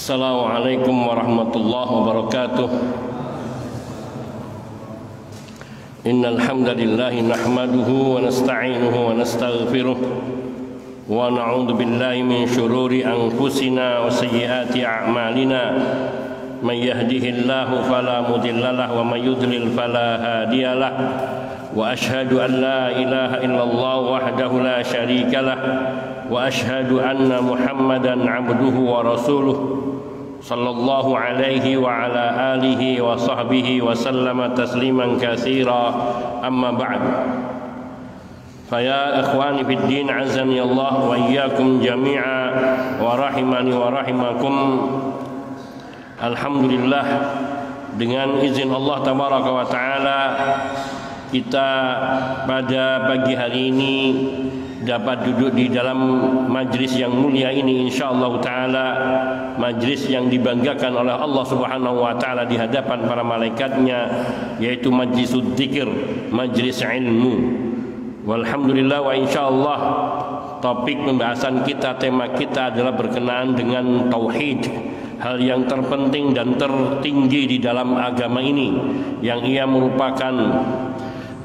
Assalamualaikum warahmatullahi wabarakatuh. Innal hamdalillah nahmaduhu wa nasta'inuhu wa nastaghfiruh wa na'udzu billahi min shururi anfusina wa sayyiati a'malina. Man yahdihillahu fala mudhillalah wa man yudlil fala hadiyalah. Wa ashhadu an la ilaha illallah wahdahu la syarikalah wa ashhadu anna Muhammadan abduhu wa rasuluh sallallahu alaihi wa ala alihi wa sahbihi wa sallama tasliman katsira, amma ba'd. Fa ya ikhwani fid din, azani Allah wa iyyakum jami'a wa rahimani wa rahimakum. Alhamdulillah, dengan izin Allah tabaraka wa taala, kita pada pagi hari ini dapat duduk di dalam majlis yang mulia ini, insyaallah taala majlis yang dibanggakan oleh Allah Subhanahu wa taala di hadapan para malaikatnya, yaitu majlisud dzikir, majlis ilmu. Walhamdulillah wa insyaallah topik pembahasan kita, tema kita adalah berkenaan dengan tauhid, hal yang terpenting dan tertinggi di dalam agama ini, yang ia merupakan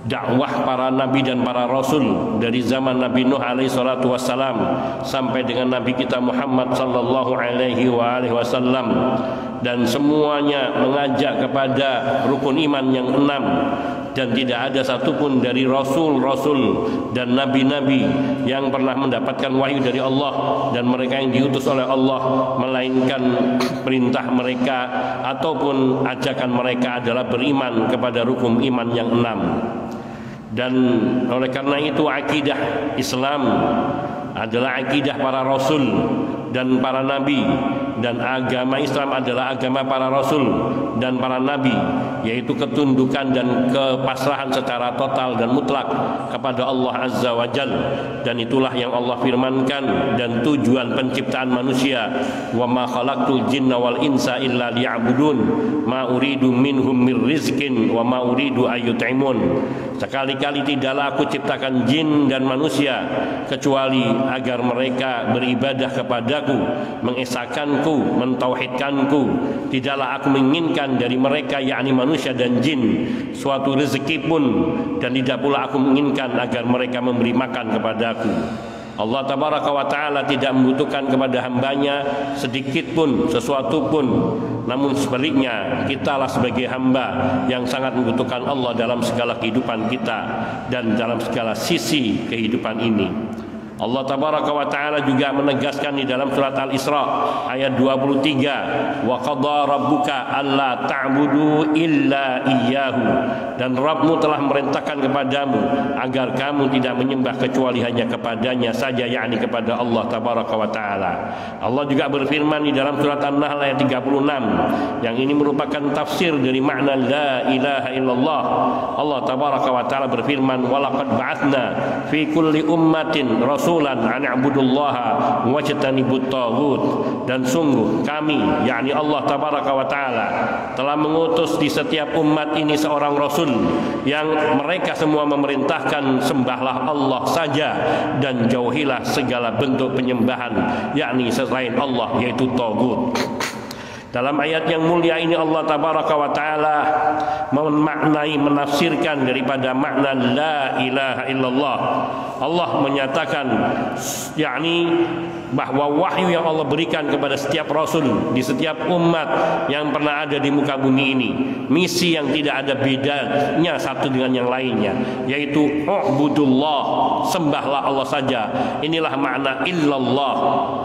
dakwah para nabi dan para rasul dari zaman Nabi Nuh alaihi salatu wassalam sampai dengan Nabi kita Muhammad sallallahu alaihi wasallam, dan semuanya mengajak kepada rukun iman yang 6, dan tidak ada satupun dari rasul-rasul dan nabi-nabi yang pernah mendapatkan wahyu dari Allah dan mereka yang diutus oleh Allah, melainkan perintah mereka ataupun ajakan mereka adalah beriman kepada rukun iman yang 6. Dan oleh karena itu akidah Islam adalah akidah para rasul dan para nabi, dan agama Islam adalah agama para rasul dan para nabi, yaitu ketundukan dan kepasrahan secara total dan mutlak kepada Allah Azza wa Jal. Dan itulah yang Allah firmankan, dan tujuan penciptaan manusia, wa ma khalaqtul jinna wal insa illa liya'budun ma uridu minhum mir rizqin wa ma uridu ayyut'imun. Sekali-kali tidaklah aku ciptakan jin dan manusia kecuali agar mereka beribadah kepadaku, mengesakanku, mentauhidkanku. Tidaklah aku menginginkan dari mereka, yakni manusia dan jin, suatu rezeki pun, dan tidak pula aku menginginkan agar mereka memberi makan kepadaku. Allah tabaraka wa ta'ala tidak membutuhkan kepada hambanya sedikit pun, sesuatu pun. Namun sebaliknya, kitalah sebagai hamba yang sangat membutuhkan Allah dalam segala kehidupan kita dan dalam segala sisi kehidupan ini. Allah tabaraka wa ta'ala juga menegaskan di dalam surat Al-Isra ayat 23, wa qadha rabbuka alla ta'budu illa iyyahu, dan Rabbmu telah merintahkan kepadamu agar kamu tidak menyembah kecuali hanya kepadanya saja, yakni kepada Allah tabaraka wa ta'ala. Allah juga berfirman di dalam surat An-Nahl ayat 36, yang ini merupakan tafsir dari makna la ilaha illallah. Allah tabaraka wa ta'ala berfirman, wa laqad ba'atsna fi kulli ummatin rasulan an i'budullaha wajtanibut taghut, dan sungguh kami, yakni Allah tabaraka wa ta'ala, telah mengutus di setiap umat ini seorang rasul yang mereka semua memerintahkan sembahlah Allah saja dan jauhilah segala bentuk penyembahan, yakni selain Allah, yaitu taghut. Dalam ayat yang mulia ini Allah tabaraka wa ta'ala memaknai, menafsirkan daripada makna la ilaha illallah. Allah menyatakan, yakni bahwa wahyu yang Allah berikan kepada setiap rasul di setiap umat yang pernah ada di muka bumi ini, misi yang tidak ada bedanya satu dengan yang lainnya, yaitu ubudullah, sembahlah Allah saja. Inilah makna illallah,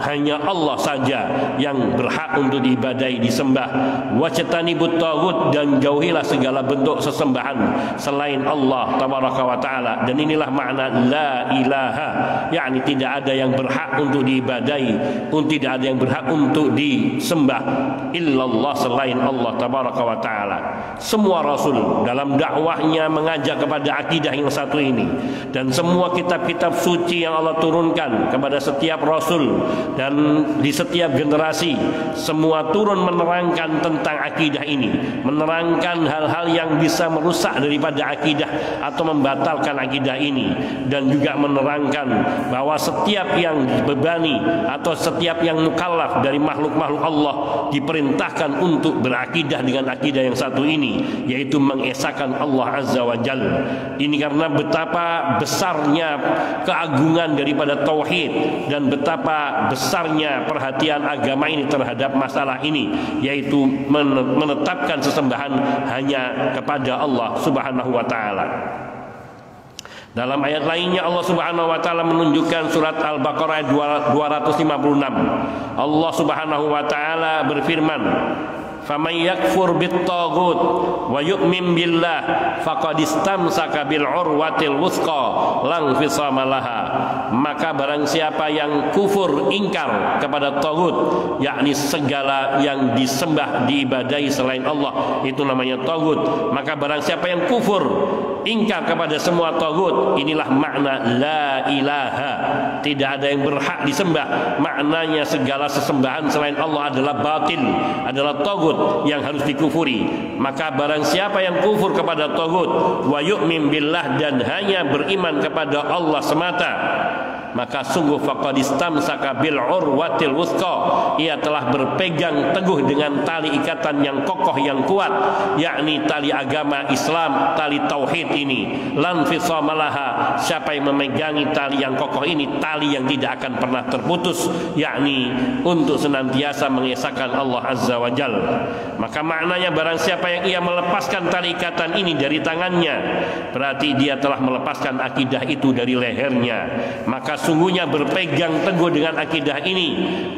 hanya Allah saja yang berhak untuk diibadahi, disembah. Wajtanibut taghut, dan jauhilah segala bentuk sesembahan selain Allah tabaraka wa ta'ala. Dan inilah makna la ilaha, yakni tidak ada yang berhak untuk diibadahi, pun tidak ada yang berhak untuk disembah illallah selain Allah tabaraka wa ta'ala. Semua rasul dalam dakwahnya mengajak kepada akidah yang satu ini, dan semua kitab-kitab suci yang Allah turunkan kepada setiap rasul dan di setiap generasi, semua turun menerangkan tentang akidah ini, menerangkan hal-hal yang bisa merusak daripada akidah atau membatalkan akidah ini, dan juga menerangkan bahwa setiap yang bebani atau setiap yang mukallaf dari makhluk-makhluk Allah diperintahkan untuk berakidah dengan akidah yang satu ini, yaitu mengesahkan Allah Azza wa Jalla. Ini karena betapa besarnya keagungan daripada tauhid dan betapa besarnya perhatian agama ini terhadap masalah ini, yaitu menetapkan sesembahan hanya kepada Allah Subhanahu wa taala. Dalam ayat lainnya Allah Subhanahu wa taala menunjukkan surat Al-Baqarah 256. Allah Subhanahu wa taala berfirman, "Faman yakfur bit-taghut wa yu'min billah faqad istamsaka bil urwatil wuthqa lang fisama laha." Maka barang siapa yang kufur ingkar kepada taghut, yakni segala yang disembah diibadahi selain Allah, itu namanya taghut. Maka barang siapa yang kufur ingkar kepada semua taghut, inilah makna la ilaha, tidak ada yang berhak disembah. Maknanya segala sesembahan selain Allah adalah batil, adalah taghut yang harus dikufuri. Maka barang siapa yang kufur kepada taghut wa yu'min billah, dan hanya beriman kepada Allah semata, maka sungguh faqad istamsaka bil urwatil wuthqa, ia telah berpegang teguh dengan tali ikatan yang kokoh yang kuat, yakni tali agama Islam, tali tauhid ini. Lan fisamalaha, siapa yang memegangi tali yang kokoh ini, tali yang tidak akan pernah terputus, yakni untuk senantiasa mengesahkan Allah Azza wa Jalla. Maka maknanya barang siapa yang ia melepaskan tali ikatan ini dari tangannya, berarti dia telah melepaskan akidah itu dari lehernya. Maka sungguhnya berpegang teguh dengan akidah ini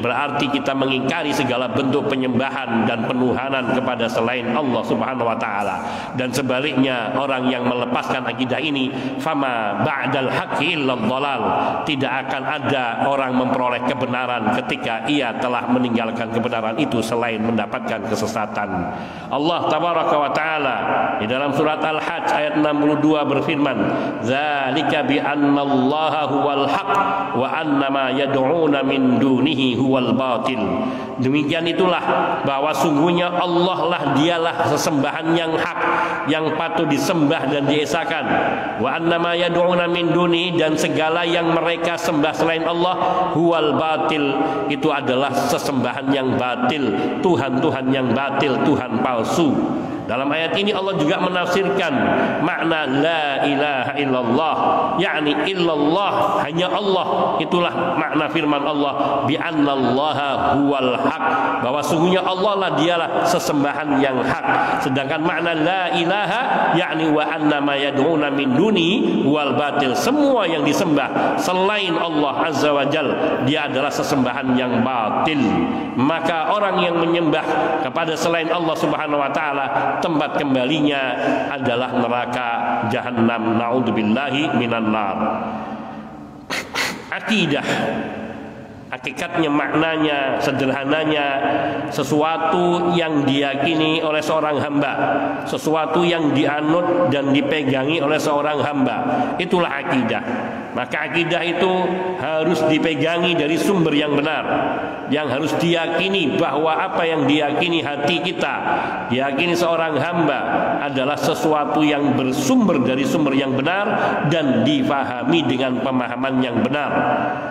berarti kita mengingkari segala bentuk penyembahan dan penuhanan kepada selain Allah Subhanahu wa taala. Dan sebaliknya, orang yang melepaskan akidah ini, fama ba'dal haqqi illa dhalal, tidak akan ada orang memperoleh kebenaran ketika ia telah meninggalkan kebenaran itu selain mendapatkan kesesatan. Allah tabaraka wa taala di dalam surat Al-Hajj ayat 62 berfirman, "Dzalika bi annallaha huwal haq wa annama yad'una min dunihi huwal batil." Demikian itulah bahwa sungguhnya Allah lah dialah sesembahan yang hak, yang patut disembah dan diesahkan. Wa annama yad'una min dunihi, dan segala yang mereka sembah selain Allah huwal batil, itu adalah sesembahan yang batil, Tuhan-Tuhan yang batil, Tuhan palsu. Dalam ayat ini Allah juga menafsirkan makna la ilaha illallah, yakni illallah, hanya Allah. Itulah makna firman Allah, bi annallaha huwal haq, bahwa sungguhnya Allah lah dialah sesembahan yang hak. Sedangkan makna la ilaha, yakni wa annama yad'una min duni huwal batil, semua yang disembah selain Allah Azza wa Jal, dia adalah sesembahan yang batil. Maka orang yang menyembah kepada selain Allah Subhanahu wa taala, tempat kembalinya adalah neraka jahanam, naudzubillahi minan nar. Akidah, hakikatnya, maknanya, sederhananya, sesuatu yang diyakini oleh seorang hamba, sesuatu yang dianut dan dipegangi oleh seorang hamba, itulah akidah. Maka akidah itu harus dipegangi dari sumber yang benar, yang harus diyakini bahwa apa yang diyakini hati kita, diyakini seorang hamba adalah sesuatu yang bersumber dari sumber yang benar dan difahami dengan pemahaman yang benar.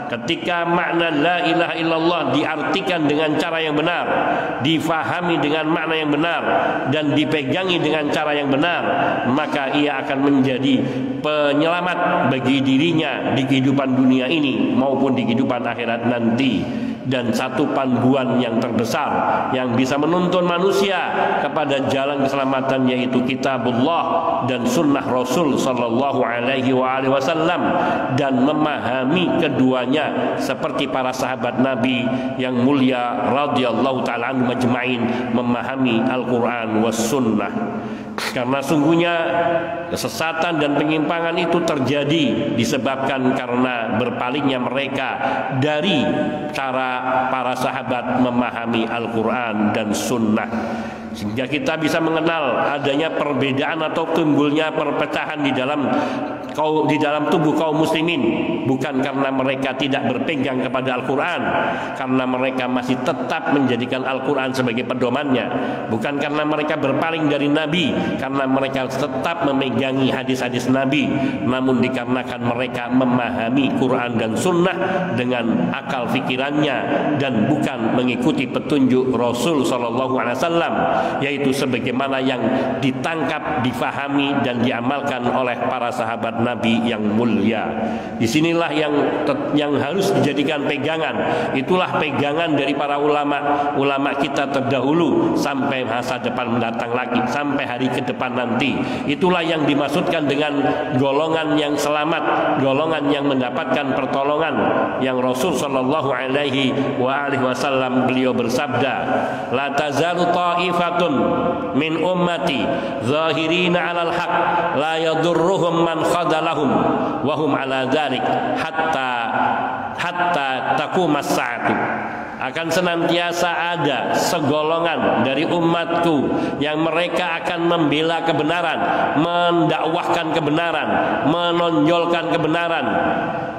Ketika makna la ilaha illallah diartikan dengan cara yang benar, difahami dengan makna yang benar, dan dipegangi dengan cara yang benar, maka ia akan menjadi penyelamat bagi dirinya di kehidupan dunia ini maupun di kehidupan akhirat nanti. Dan satu panduan yang terbesar yang bisa menuntun manusia kepada jalan keselamatan, yaitu kitabullah dan sunnah Rasul sallallahu alaihi wasallam, dan memahami keduanya seperti para sahabat Nabi yang mulia radhiyallahu ta'ala anhum majma'in memahami Al-Quran was sunnah. Karena sungguhnya kesesatan dan penyimpangan itu terjadi disebabkan karena berpalingnya mereka dari cara para sahabat memahami Al-Quran dan Sunnah, sehingga kita bisa mengenal adanya perbedaan atau timbulnya perpecahan di dalam tubuh kaum muslimin, bukan karena mereka tidak berpegang kepada Al-Quran, karena mereka masih tetap menjadikan Al-Quran sebagai pedomannya, bukan karena mereka berpaling dari Nabi, karena mereka tetap memegangi hadis-hadis Nabi, namun dikarenakan mereka memahami Quran dan Sunnah dengan akal fikirannya dan bukan mengikuti petunjuk Rasul Sallallahu Alaihi Wasallam, yaitu sebagaimana yang ditangkap, difahami dan diamalkan oleh para sahabat Nabi yang mulia. Disinilah yang harus dijadikan pegangan. Itulah pegangan dari para ulama kita terdahulu sampai masa depan mendatang lagi, sampai hari ke depan nanti. Itulah yang dimaksudkan dengan golongan yang selamat, golongan yang mendapatkan pertolongan, yang Rasul Sallallahu Alaihi Wasallam beliau bersabda, la tazalu ta'ifatun min ummati zahirina 'alal haq la yadurruhum man khadalahum wa hum 'ala dzalik hatta taqumas sa'atu. Akan senantiasa ada segolongan dari umatku yang mereka akan membela kebenaran, mendakwahkan kebenaran, menonjolkan kebenaran,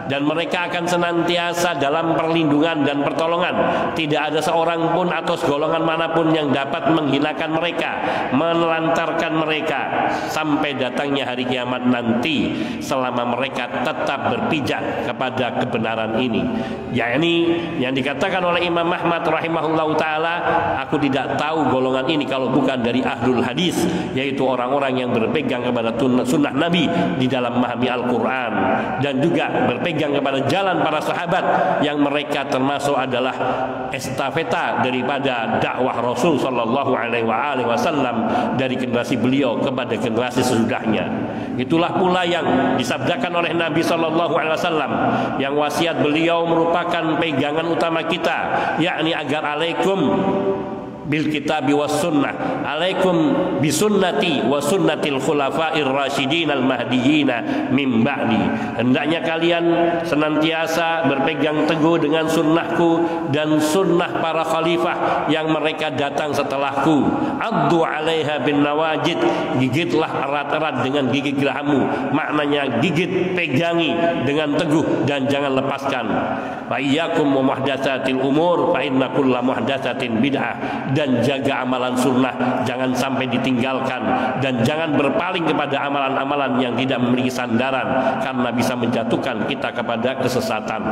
dan mereka akan senantiasa dalam perlindungan dan pertolongan. Tidak ada seorang pun atau segolongan manapun yang dapat menghinakan mereka, menelantarkan mereka sampai datangnya hari kiamat nanti, selama mereka tetap berpijak kepada kebenaran ini. Yakni yang dikatakan oleh Imam Ahmad rahimahullahu taala, aku tidak tahu golongan ini kalau bukan dari ahlul hadis, yaitu orang-orang yang berpegang kepada sunnah Nabi di dalam memahami Al-Quran, dan juga berpegang kepada jalan para sahabat yang mereka termasuk adalah estafeta daripada dakwah Rasul Sallallahu Alaihi Wasallam dari generasi beliau kepada generasi sesudahnya. Itulah pula yang disabdakan oleh Nabi Sallallahu Alaihi Wasallam, yang wasiat beliau merupakan pegangan utama kita, yakni agar alaikum bil kitabi was sunnah, alaikum bisunnati wa sunnatil khulafair rasyidin al mahdiyina min ba'di. Hendaknya kalian senantiasa berpegang teguh dengan sunnahku dan sunnah para khalifah yang mereka datang setelahku. Addu 'alaiha bin nawajid, gigitlah erat-erat dengan gigi gerahmu. Maknanya gigit, pegangi dengan teguh dan jangan lepaskan. Fa iyyakum wa muhdatsatil umur fa inna kulla muhdatsatin bid'ah. Dan jaga amalan sunnah, jangan sampai ditinggalkan, dan jangan berpaling kepada amalan-amalan yang tidak memiliki sandaran, karena bisa menjatuhkan kita kepada kesesatan.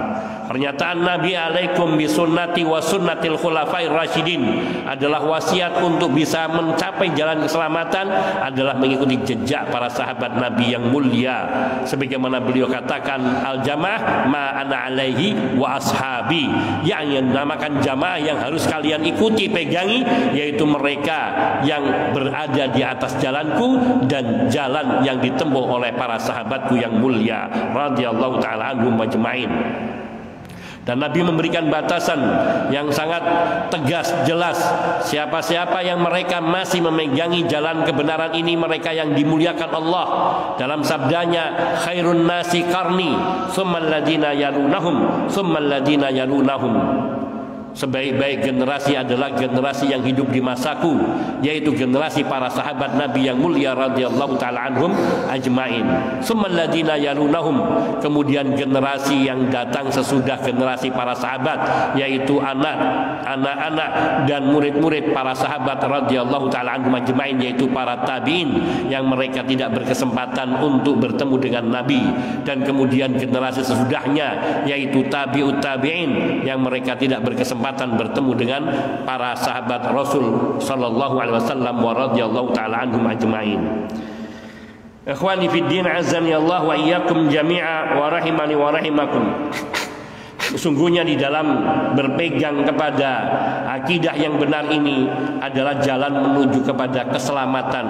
Pernyataan Nabi alaikum bisunnati wa sunnatil khulafair rasyidin adalah wasiat untuk bisa mencapai jalan keselamatan, adalah mengikuti jejak para sahabat Nabi yang mulia, sebagaimana beliau katakan, al jamaah ma ana alaihi wa ashabi, yang dinamakan jamaah yang harus kalian ikuti, pegangi, yaitu mereka yang berada di atas jalanku dan jalan yang ditempuh oleh para sahabatku yang mulia radhiyallahu taala anhum majma'in. Dan Nabi memberikan batasan yang sangat tegas, jelas. Siapa-siapa yang mereka masih memegangi jalan kebenaran ini, mereka yang dimuliakan Allah. Dalam sabdanya, khairun nasi qarni, tsummal ladina yalunahum, tsummal ladina yalunahum. Sebaik-baik generasi adalah generasi yang hidup di masaku, yaitu generasi para sahabat Nabi yang mulia radhiyallahu taala anhum ajmain. Tsummal ladina yalunahum, kemudian generasi yang datang sesudah generasi para sahabat, yaitu anak-anak dan murid-murid para sahabat radhiyallahu taala anhum ajmain, yaitu para tabi'in yang mereka tidak berkesempatan untuk bertemu dengan Nabi, dan kemudian generasi sesudahnya yaitu tabi'ut tabi'in yang mereka tidak berkesempatan bertemu dengan para sahabat Rasul sallallahu alaihi wasallam wa radhiyallahu taala anhum ajmain. Ikhwani fid din, azani Allah wa iyyakum jami'a wa rahimani wa rahimakum. Sesungguhnya di dalam berpegang kepada akidah yang benar ini adalah jalan menuju kepada keselamatan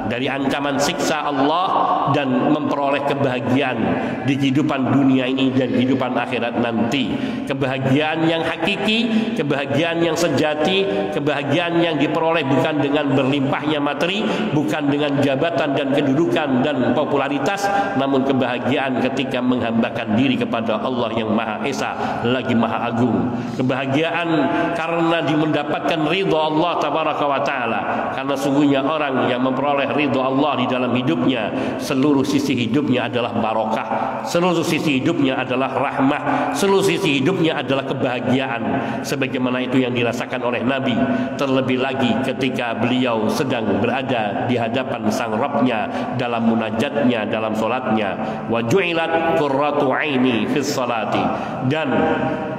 dari ancaman siksa Allah dan memperoleh kebahagiaan di kehidupan dunia ini dan kehidupan akhirat nanti. Kebahagiaan yang hakiki, kebahagiaan yang sejati, kebahagiaan yang diperoleh bukan dengan berlimpahnya materi, bukan dengan jabatan dan kedudukan dan popularitas, namun kebahagiaan ketika menghambakan diri kepada Allah yang Maha Esa lagi Maha Agung. Kebahagiaan karena mendapatkan ridho Allah tabaraka wa taala. Karena sungguhnya orang yang memperoleh ridho Allah di dalam hidupnya, seluruh sisi hidupnya adalah barokah, seluruh sisi hidupnya adalah rahmah, seluruh sisi hidupnya adalah kebahagiaan. Sebagaimana itu yang dirasakan oleh Nabi, terlebih lagi ketika beliau sedang berada di hadapan sang Rabbnya dalam munajatnya, dalam solatnya. Wa ju'ilat qurratu aini fis salati, dan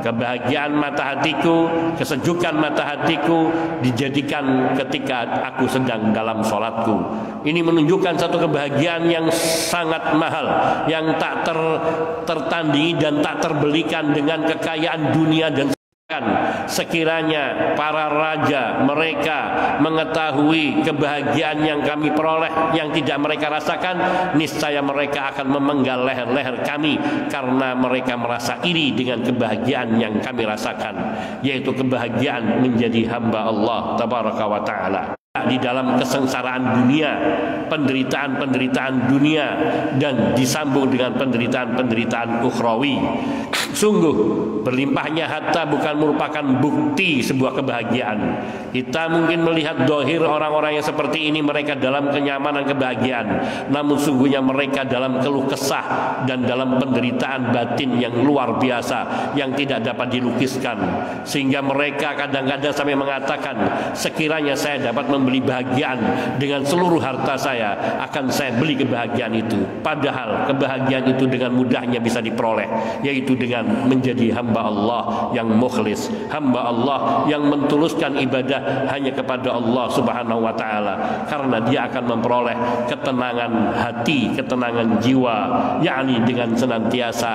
kebahagiaan mata hatiku, kesejukan mata hatiku dijadikan ketika aku sedang dalam solatku. Ini menunjukkan satu kebahagiaan yang sangat mahal, yang tak tertandingi dan tak terbelikan dengan kekayaan dunia. Dan sekiranya para raja mereka mengetahui kebahagiaan yang kami peroleh yang tidak mereka rasakan, niscaya mereka akan memenggal leher-leher kami karena mereka merasa iri dengan kebahagiaan yang kami rasakan, yaitu kebahagiaan menjadi hamba Allah tabaraka wa ta'ala. Di dalam kesengsaraan dunia, penderitaan-penderitaan dunia, dan disambung dengan penderitaan-penderitaan ukhrawi. Sungguh berlimpahnya harta bukan merupakan bukti sebuah kebahagiaan. Kita mungkin melihat dohir orang-orang yang seperti ini, mereka dalam kenyamanan kebahagiaan, namun sungguhnya mereka dalam keluh kesah dan dalam penderitaan batin yang luar biasa yang tidak dapat dilukiskan. Sehingga mereka kadang-kadang sampai mengatakan, sekiranya saya dapat membeli bahagiaan dengan seluruh harta saya, akan saya beli kebahagiaan itu. Padahal kebahagiaan itu dengan mudahnya bisa diperoleh, yaitu dengan menjadi hamba Allah yang mukhlis, hamba Allah yang mentuluskan ibadah hanya kepada Allah subhanahu wa ta'ala. Karena dia akan memperoleh ketenangan hati, ketenangan jiwa, yakni dengan senantiasa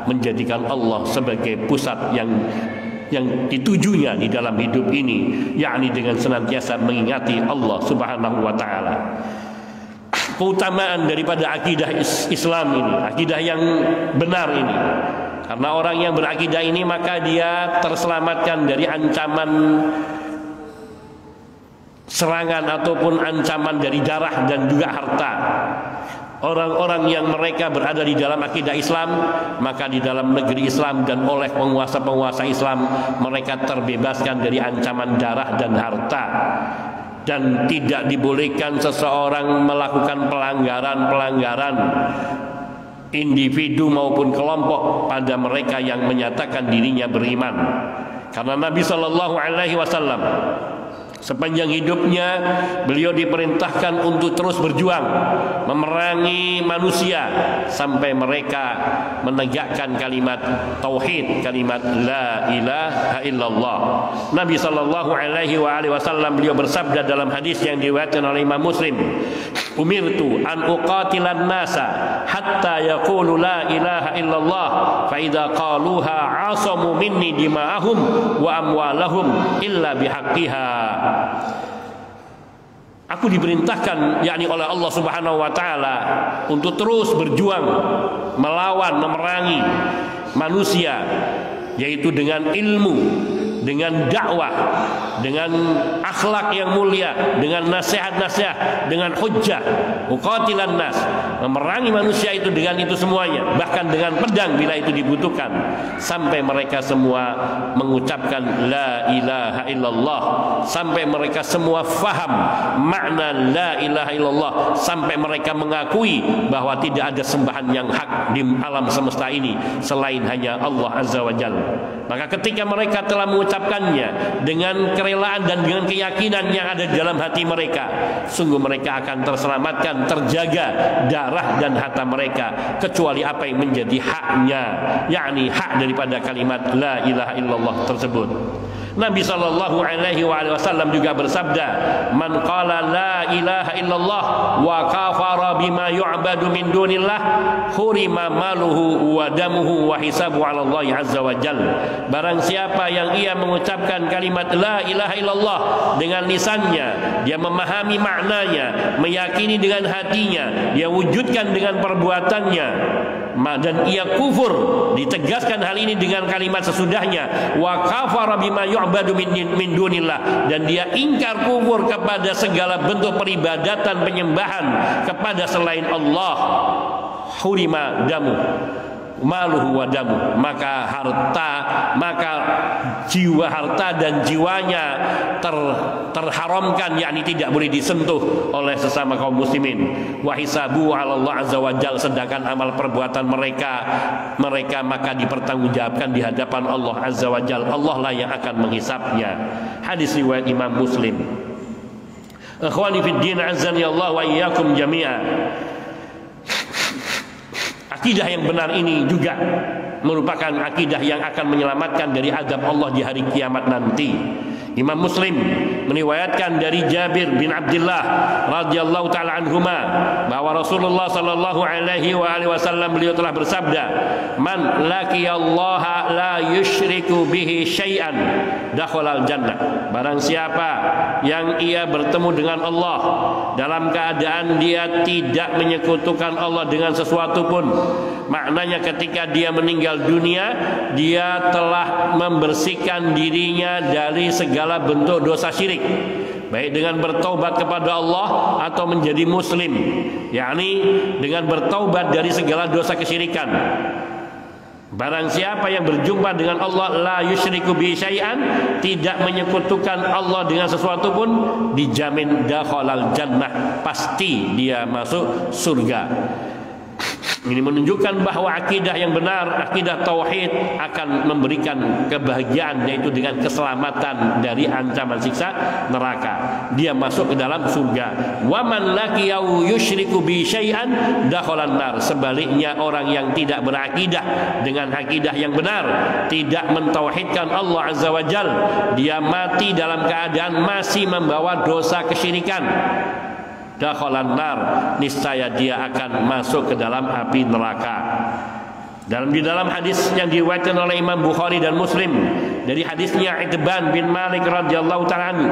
menjadikan Allah sebagai pusat yang ditujunya di dalam hidup ini, yakni dengan senantiasa mengingati Allah subhanahu wa ta'ala. Keutamaan daripada akidah Islam ini, akidah yang benar ini, karena orang yang berakidah ini maka dia terselamatkan dari ancaman serangan ataupun ancaman dari darah dan juga harta. Orang-orang yang mereka berada di dalam akidah Islam, maka di dalam negeri Islam dan oleh penguasa-penguasa Islam, mereka terbebaskan dari ancaman darah dan harta. Dan tidak dibolehkan seseorang melakukan pelanggaran-pelanggaran individu maupun kelompok pada mereka yang menyatakan dirinya beriman. Karena Nabi Shallallahu Alaihi Wasallam sepanjang hidupnya beliau diperintahkan untuk terus berjuang memerangi manusia sampai mereka menegakkan kalimat tauhid, kalimat la ilaha illallah. Nabi sallallahu alaihi wasallam beliau bersabda dalam hadis yang diriwayatkan oleh Imam Muslim, umirtu an uqatilan nasa hatta yaqulu la ilaha illallah fa idza qaluha asamu minni dima'ahum wa amwalahum illa bihaqqiha. Aku diperintahkan yakni oleh Allah Subhanahu wa taala untuk terus berjuang melawan, memerangi manusia, yaitu dengan ilmu, dengan dakwah, dengan akhlak yang mulia, dengan nasihat-nasihat, dengan hujjah, uqatilan nas, memerangi manusia itu dengan itu semuanya, bahkan dengan pedang bila itu dibutuhkan, sampai mereka semua mengucapkan la ilaha illallah, sampai mereka semua faham makna la ilaha illallah, sampai mereka mengakui bahwa tidak ada sembahan yang hak di alam semesta ini selain hanya Allah Azza wa Jalla. Maka ketika mereka telah mengucapkannya dengan kerelaan dan dengan keyakinan yang ada di dalam hati mereka, sungguh mereka akan terselamatkan, terjaga darah dan harta mereka, kecuali apa yang menjadi haknya, yakni hak daripada kalimat la ilaha illallah tersebut. Nabi sallallahu alaihi wasallam juga bersabda, "Man qala la ilaha illallah wa kafara bima yu'badu min dunillah, hurima maluhu wa damuhu wa hisabu 'ala Allah azza wa jalla." Barang siapa yang ia mengucapkan kalimat la ilaha illallah dengan lisannya, dia memahami maknanya, meyakini dengan hatinya, dia wujudkan dengan perbuatannya, dan ia kufur, ditegaskan hal ini dengan kalimat sesudahnya, wa kafara bima yu'badu min dunillah, dan dia ingkar kufur kepada segala bentuk peribadatan penyembahan kepada selain Allah, hurima damu, maluhu wa damu, maka jiwa harta dan jiwanya terharamkan, yakni tidak boleh disentuh oleh sesama kaum muslimin. Wa hisabu 'ala Allah azza wa jalla, sedangkan amal perbuatan mereka maka dipertanggungjawabkan di hadapan Allah azza wa jalla. Allah lah yang akan menghisapnya. Hadis riwayat Imam Muslim. Ikhwani fid din, azani Allah wa iyyakum jami'a. Akidah yang benar ini juga merupakan akidah yang akan menyelamatkan dari azab Allah di hari kiamat nanti. Imam Muslim meriwayatkan dari Jabir bin Abdullah radhiyallahu taala anhuma bahwa Rasulullah sallallahu alaihi wasallam beliau telah bersabda, "Man laqiyallaha la yusyriku bihi syai'an dakhalal jannah." Barang siapa yang ia bertemu dengan Allah dalam keadaan dia tidak menyekutukan Allah dengan sesuatu pun, maknanya ketika dia meninggal dunia, dia telah membersihkan dirinya dari segala bentuk dosa syirik, baik dengan bertaubat kepada Allah atau menjadi muslim, yakni dengan bertaubat dari segala dosa kesyirikan. Barang siapa yang berjumpa dengan Allah la yusyriku bi syai'an, tidak menyekutukan Allah dengan sesuatu pun, dijamin dakhalal jannah, pasti dia masuk surga. Ini menunjukkan bahwa akidah yang benar, akidah tauhid, akan memberikan kebahagiaan, yaitu dengan keselamatan dari ancaman siksa neraka. Dia masuk ke dalam surga. Wa man laqiyahu yusyriku bi syai'an dakhalan nar. Sebaliknya, orang yang tidak berakidah dengan akidah yang benar, tidak mentauhidkan Allah azza wa jal, dia mati dalam keadaan masih membawa dosa kesyirikan, dakhalan nar, niscaya dia akan masuk ke dalam api neraka. Di dalam hadis yang diriwayatkan oleh Imam Bukhari dan Muslim, dari hadisnya Itban bin Malik radhiyallahu ta'ala anhu,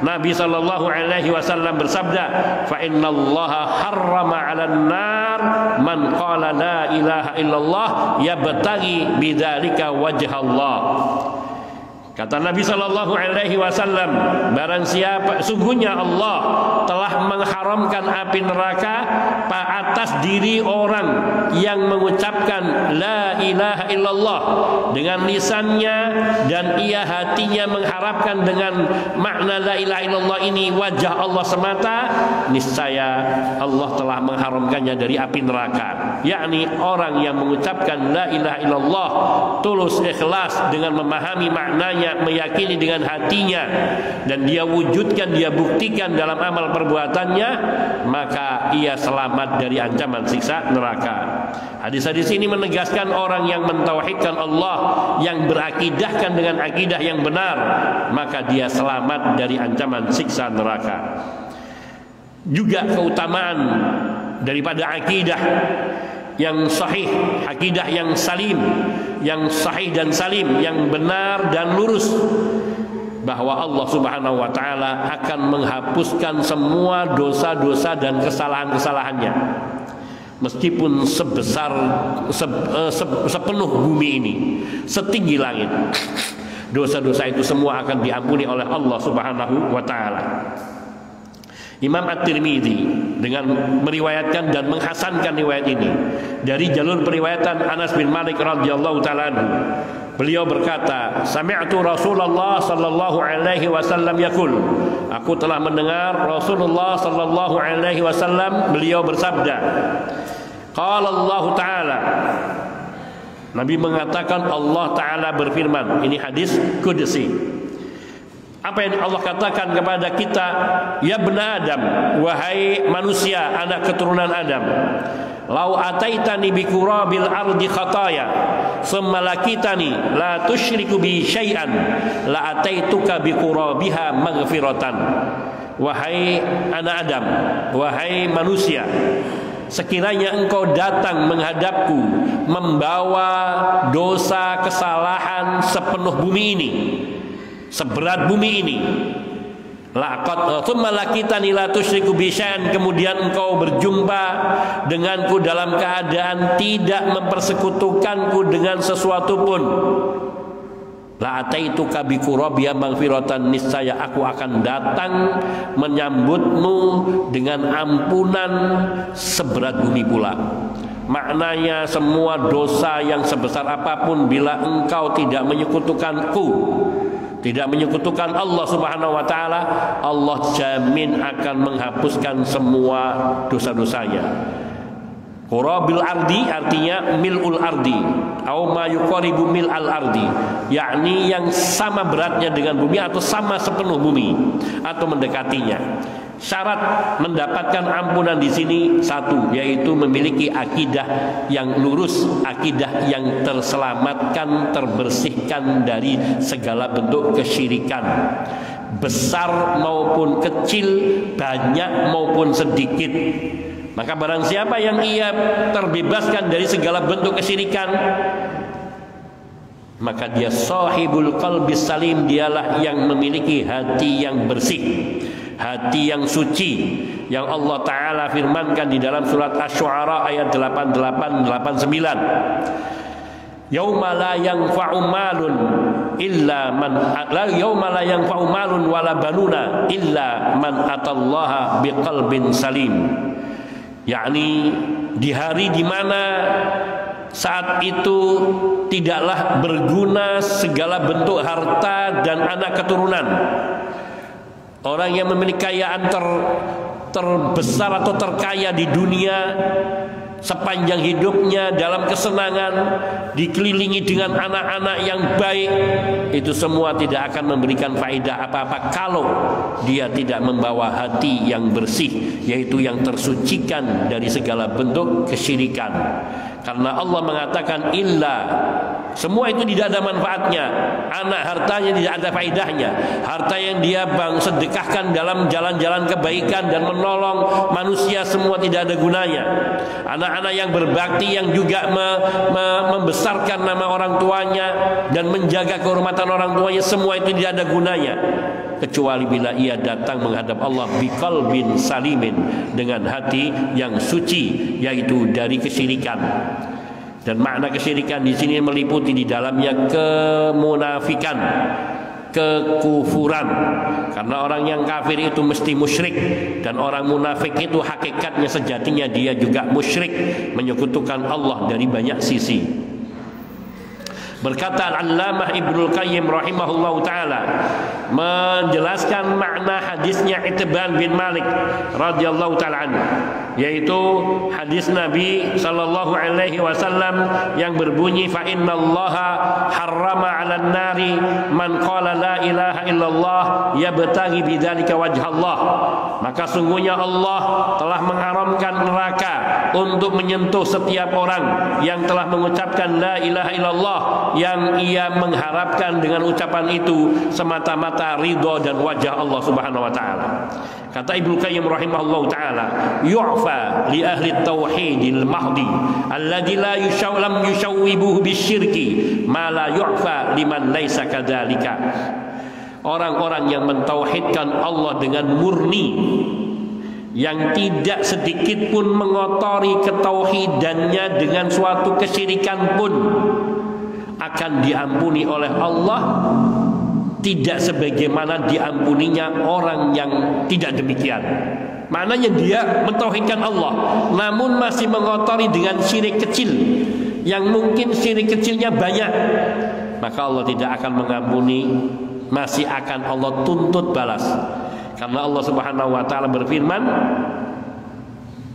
Nabi sallallahu alaihi wasallam bersabda, "Fa innallaha harrama 'alan nar man qala la ilaha illallah yabtaghi bidzalika wajha Allah." Kata Nabi sallallahu alaihi wasallam, barang siapa, sungguhnya Allah telah mengharamkan api neraka atas diri orang yang mengucapkan la ilaha illallah dengan lisannya dan ia hatinya mengharapkan dengan makna la ilaha illallah ini wajah Allah semata, niscaya Allah telah mengharamkannya dari api neraka. Yakni orang yang mengucapkan la ilaha illallah tulus ikhlas dengan memahami maknanya, meyakini dengan hatinya, dan dia wujudkan, dia buktikan dalam amal perbuatannya, maka ia selamat dari ancaman siksa neraka. Hadis-hadis ini menegaskan orang yang mentauhidkan Allah, yang berakidahkan dengan akidah yang benar, maka dia selamat dari ancaman siksa neraka. Juga keutamaan daripada akidah yang sahih, akidah yang salim, yang sahih dan salim, yang benar dan lurus, bahwa Allah Subhanahu wa taala akan menghapuskan semua dosa-dosa dan kesalahan-kesalahannya, meskipun sepenuh bumi ini, setinggi langit. Dosa-dosa itu semua akan diampuni oleh Allah Subhanahu wa taala. Imam At-Tirmidzi dengan meriwayatkan dan menghasankan riwayat ini dari jalur periwayatan Anas bin Malik radhiyallahu taala anhu. Beliau berkata, "Sami'tu Rasulullah sallallahu alaihi wasallam yaqul." Aku telah mendengar Rasulullah sallallahu alaihi wasallam beliau bersabda. Qala Allah taala. Nabi mengatakan, Allah taala berfirman. Ini hadis qudsi. Apa yang Allah katakan kepada kita? Ya bena Adam, wahai manusia, anak keturunan Adam, lau ataitani bi qurabil ardi khataya thumma lakitani la tusyriku bi syai'an la ataituka bi qurabiha maghfiratan. Wahai anak Adam, wahai manusia, sekiranya engkau datang menghadapku membawa dosa kesalahan sepenuh bumi ini, seberat bumi ini, kemudian engkau berjumpa denganku dalam keadaan tidak mempersekutukanku dengan sesuatu pun, la ataituka bi qurabiya maghfiratan, niscaya aku akan datang menyambutmu dengan ampunan seberat bumi pula. Maknanya semua dosa yang sebesar apapun, bila engkau tidak menyekutukanku, tidak menyekutukan Allah Subhanahu wa taala, Allah jamin akan menghapuskan semua dosa-dosanya. Qurabil ardi artinya mil'ul ardi, atau ma yuqaribu mil'al ardi, yakni yang sama beratnya dengan bumi atau sama sepenuh bumi atau mendekatinya. Syarat mendapatkan ampunan di sini satu, yaitu memiliki akidah yang lurus, akidah yang terselamatkan, terbersihkan dari segala bentuk kesyirikan, besar maupun kecil, banyak maupun sedikit. Maka barang siapa yang ia terbebaskan dari segala bentuk kesyirikan, maka dia sahibul qalbis salim, dialah yang memiliki hati yang bersih, hati yang suci, yang Allah Ta'ala firmankan di dalam surat Asy-Syu'ara ayat 88-89. Yauma la yanfa'u malun illa man yauma la yanfa'u malun wala banuna illa man atallaha biqalbin salim. Yakni di hari di mana saat itu tidaklah berguna segala bentuk harta dan anak keturunan. Orang yang memiliki kekayaan terbesar atau terkaya di dunia, sepanjang hidupnya dalam kesenangan, dikelilingi dengan anak-anak yang baik, itu semua tidak akan memberikan faedah apa-apa kalau dia tidak membawa hati yang bersih, yaitu yang tersucikan dari segala bentuk kesyirikan. Karena Allah mengatakan illa, semua itu tidak ada manfaatnya. Anak hartanya tidak ada faedahnya. Harta yang dia sedekahkan dalam jalan-jalan kebaikan dan menolong manusia, semua tidak ada gunanya. Anak-anak yang berbakti, yang juga membesarkan nama orang tuanya dan menjaga kehormatan orang tuanya, semua itu tidak ada gunanya, kecuali bila ia datang menghadap Allah biqalbin salimin, dengan hati yang suci, yaitu dari kesyirikan. Dan makna kesyirikan di sini meliputi di dalamnya kemunafikan, kekufuran. Karena orang yang kafir itu mesti musyrik, dan orang munafik itu hakikatnya sejatinya dia juga musyrik, menyekutukan Allah dari banyak sisi. Berkata Al-Allamah Ibnul Qayyim rahimahullahu ta'ala, menjelaskan makna hadisnya Itban bin Malik radhiyallahu ta'ala anhu, yaitu hadis Nabi sallallahu alaihi wasallam yang berbunyi, fa innallaha harrama 'alan nari man qala la ilaha illallah yabtaghi bidzalika wajhallah. Maka sungguhnya Allah telah mengharamkan neraka untuk menyentuh setiap orang yang telah mengucapkan la ilaha illallah, yang ia mengharapkan dengan ucapan itu semata-mata ridho dan wajah Allah Subhanahu wa taala. Kata Ibnu Qayyim rahimahullahu taala, yu'fa li ahli tauhidil mahdi alladzi la lam yushawwibuhu bisyirki ma la yu'fa liman laisa kadzalika. Orang-orang yang mentauhidkan Allah dengan murni, yang tidak sedikit pun mengotori ketauhidannya dengan suatu kesyirikan pun, akan diampuni oleh Allah, tidak sebagaimana diampuninya orang yang tidak demikian. Maknanya dia mentauhidkan Allah, namun masih mengotori dengan syirik kecil, yang mungkin syirik kecilnya banyak, maka Allah tidak akan mengampuni, masih akan Allah tuntut balas. Karena Allah Subhanahu wa taala berfirman,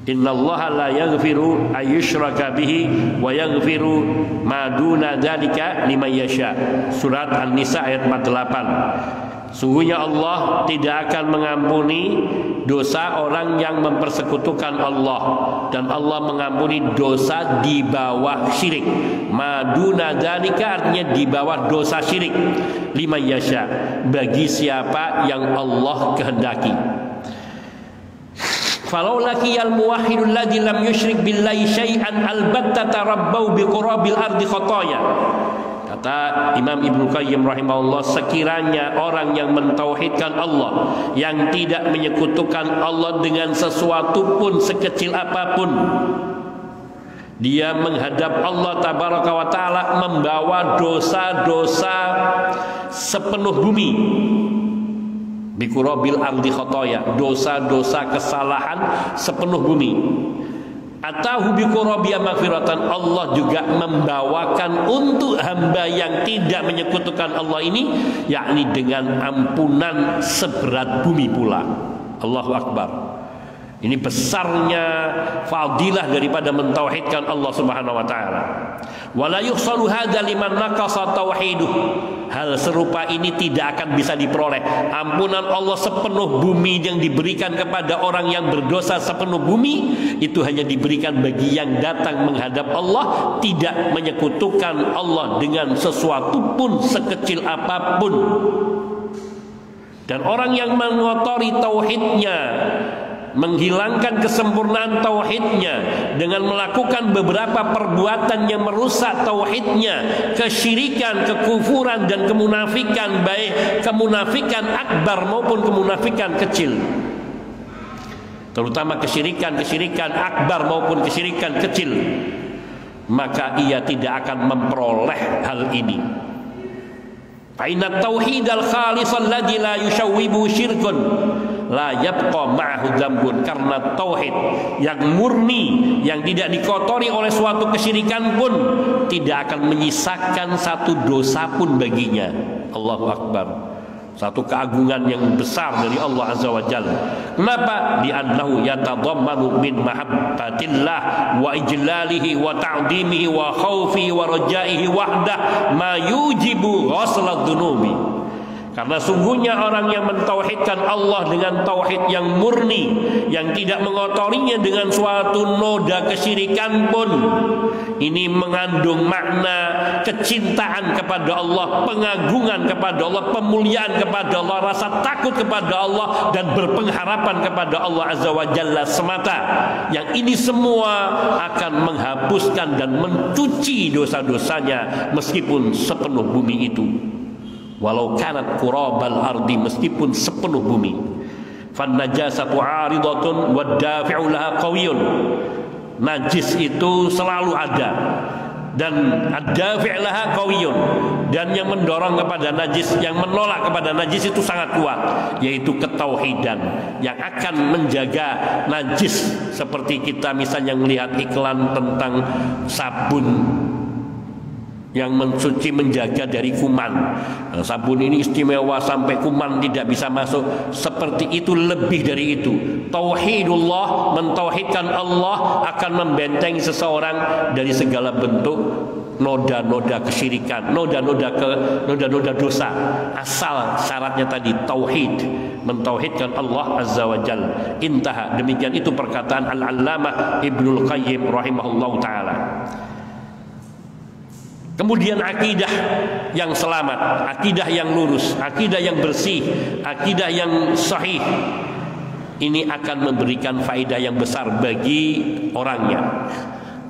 innallaha la yaghfiru ayyushraka bihi wa yaghfiru ma duna dzalika liman yasha. Surat An-Nisa ayat 48. Sungguhnya Allah tidak akan mengampuni dosa orang yang mempersekutukan Allah, dan Allah mengampuni dosa di bawah syirik. Maduna dzalika artinya di bawah dosa syirik, liman yasha, bagi siapa yang Allah kehendaki. Falau lakiyal muwahhidul ladzi lam yusyrik billahi syai'an albatta tarabbau biqurabil ardi khataya. Kata Imam Ibnu Qayyim rahimahullah, sekiranya orang yang mentauhidkan Allah, yang tidak menyekutukan Allah dengan sesuatu pun sekecil apapun, dia menghadap Allah tabaraka wa taala membawa dosa-dosa sepenuh bumi. Biqurabil ardi khataya, dosa-dosa kesalahan sepenuh bumi. atahu biqurabiya maghfiratan, Allah juga membawakan untuk hamba yang tidak menyekutukan Allah ini, yakni dengan ampunan seberat bumi pula. Allahu Akbar. Ini besarnya fadilah daripada mentauhidkan Allah Subhanahu wa taala. Wala yuhsalu hadza liman naqasa tauhiduh. Hal serupa ini tidak akan bisa diperoleh. Ampunan Allah sepenuh bumi yang diberikan kepada orang yang berdosa sepenuh bumi itu hanya diberikan bagi yang datang menghadap Allah, tidak menyekutukan Allah dengan sesuatu pun sekecil apapun. Dan orang yang mengotori tauhidnya, menghilangkan kesempurnaan tauhidnya dengan melakukan beberapa perbuatan yang merusak tauhidnya, kesyirikan, kekufuran dan kemunafikan, baik kemunafikan akbar maupun kemunafikan kecil, terutama kesyirikan akbar maupun kesyirikan kecil, maka ia tidak akan memperoleh hal ini. Fa'inat tauhid al-khalis alladhi la yushawwibu syirkun la yabqa ma'ahu dzambun, karena tauhid yang murni yang tidak dikotori oleh suatu kesyirikan pun tidak akan menyisakan satu dosa pun baginya. Allahu Akbar. Satu keagungan yang besar dari Allah Azza wa Jalla. Kenapa? Li'annahu yatadammanu min mahabbatillah wa ijlalihi wa ta'dimihi wa khaufihi wa rajaihi wahdah ma yujibu ghasla dzunubi. Karena sungguhnya orang yang mentauhidkan Allah dengan tauhid yang murni, yang tidak mengotorinya dengan suatu noda kesyirikan pun, ini mengandung makna kecintaan kepada Allah, pengagungan kepada Allah, pemuliaan kepada Allah, rasa takut kepada Allah, dan berpengharapan kepada Allah Azza wa Jalla semata. Yang ini semua akan menghapuskan dan mencuci dosa-dosanya meskipun sepenuh bumi itu. Walau kanat qurabal ardi, meskipun sepenuh bumi. Fan najasatu 'aridatun wad dafi'u laha qawiyyun. Najis itu selalu ada dan ad-dafi' laha qawiyyun, dan yang mendorong kepada najis, yang menolak kepada najis itu sangat kuat, yaitu ketauhidan yang akan menjaga najis. Seperti kita misalnya melihat iklan tentang sabun yang mensuci, menjaga dari kuman. Nah, sabun ini istimewa sampai kuman tidak bisa masuk. Seperti itu, lebih dari itu. Tauhidullah, mentauhidkan Allah akan membentengi seseorang dari segala bentuk noda-noda kesyirikan, noda-noda dosa. Asal syaratnya tadi tauhid, mentauhidkan Allah Azza wa Jalla. Intaha. Demikian itu perkataan Al-Allamah Ibnul Qayyim rahimahullahu taala. Kemudian akidah yang selamat, akidah yang lurus, akidah yang bersih, akidah yang sahih, ini akan memberikan faedah yang besar bagi orangnya,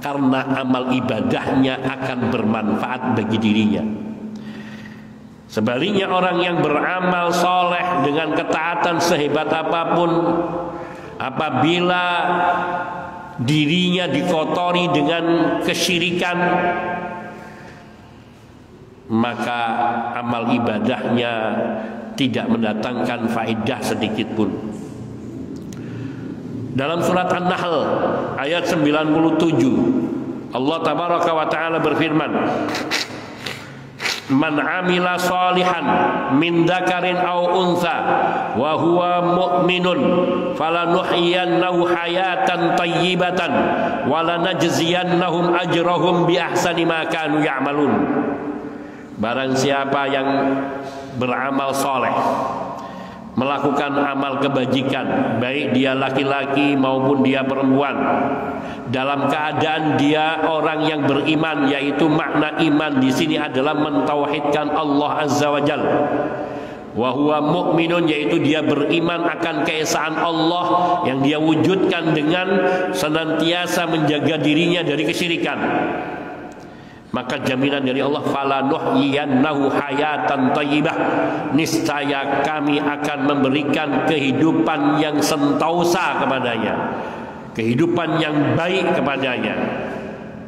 karena amal ibadahnya akan bermanfaat bagi dirinya. Sebaliknya orang yang beramal soleh dengan ketaatan sehebat apapun, apabila dirinya dikotori dengan kesyirikan, maka amal ibadahnya tidak mendatangkan faedah sedikit pun. Dalam surat An-Nahl ayat 97, Allah tabaraka wa taala berfirman, "Man 'amila shalihan min dzakarin aw untha wa huwa mu'minun falanuhyiyannahu hayatan thayyibatan wa lanajziyannahum ajrahum bi ahsani ma kanu ya'malun." Barang siapa yang beramal soleh, melakukan amal kebajikan, baik dia laki-laki maupun dia perempuan, dalam keadaan dia orang yang beriman, yaitu makna iman di sini adalah mentauhidkan Allah Azza wa Jalla. Wa huwa mu'minun, yaitu dia beriman akan keesaan Allah yang dia wujudkan dengan senantiasa menjaga dirinya dari kesyirikan. Maka jaminan dari Allah, fala nuhyiyannahu hayatan thayyibah, niscaya kami akan memberikan kehidupan yang sentosa kepadanya, kehidupan yang baik kepadanya.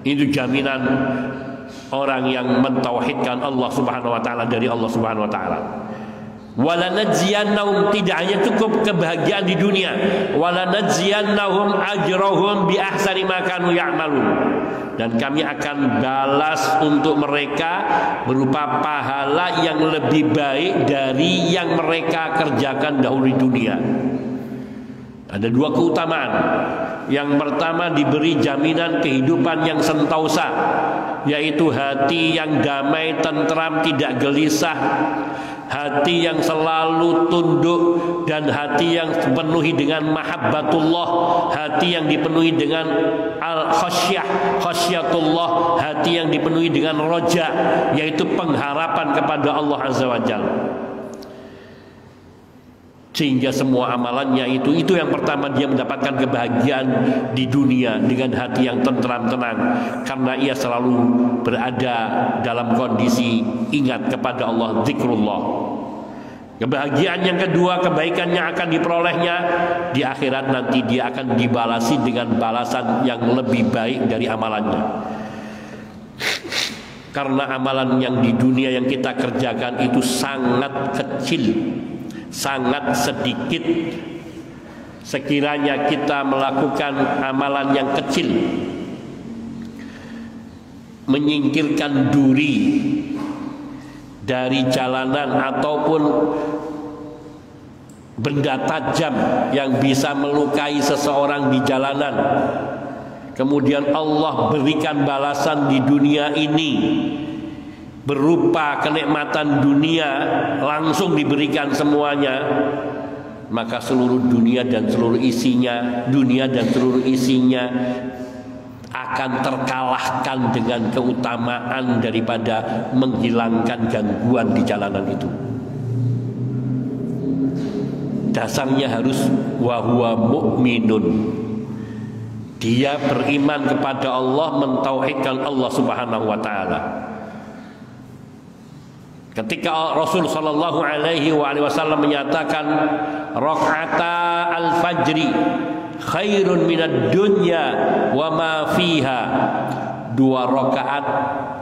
Itu jaminan orang yang mentauhidkan Allah Subhanahu wa taala dari Allah Subhanahu wa taala. Walanajziyannahum, tidak hanya cukup kebahagiaan di dunia, walanajziyannahum ajrahum bi ahsani ma kanu ya'malun, dan kami akan balas untuk mereka berupa pahala yang lebih baik dari yang mereka kerjakan dahulu di dunia. Ada dua keutamaan. Yang pertama, diberi jaminan kehidupan yang sentosa, yaitu hati yang damai, tentram, tidak gelisah, hati yang selalu tunduk, dan hati yang dipenuhi dengan mahabbatullah, hati yang dipenuhi dengan al-khasyah, khasyatullah, hati yang dipenuhi dengan roja, yaitu pengharapan kepada Allah Azza wa Jalla. Sehingga semua amalannya itu yang pertama, dia mendapatkan kebahagiaan di dunia dengan hati yang tentram, tenang, karena ia selalu berada dalam kondisi ingat kepada Allah, zikrullah. Kebahagiaan yang kedua, kebaikan yang akan diperolehnya di akhirat nanti, dia akan dibalasi dengan balasan yang lebih baik dari amalannya. Karena amalan yang di dunia yang kita kerjakan itu sangat kecil, sangat sedikit. Sekiranya kita melakukan amalan yang kecil, menyingkirkan duri dari jalanan ataupun benda tajam yang bisa melukai seseorang di jalanan, kemudian Allah berikan balasan di dunia ini berupa kenikmatan dunia, langsung diberikan semuanya, maka seluruh dunia dan seluruh isinya, akan terkalahkan dengan keutamaan daripada menghilangkan gangguan di jalanan itu. Dasarnya harus wa huwa mu'minun, dia beriman kepada Allah, mentauhidkan Allah Subhanahu wa taala. Ketika Rasul sallallahu alaihi wasallam menyatakan rakaata al-fajri khairun minad dunya wa ma fiha, 2 rakaat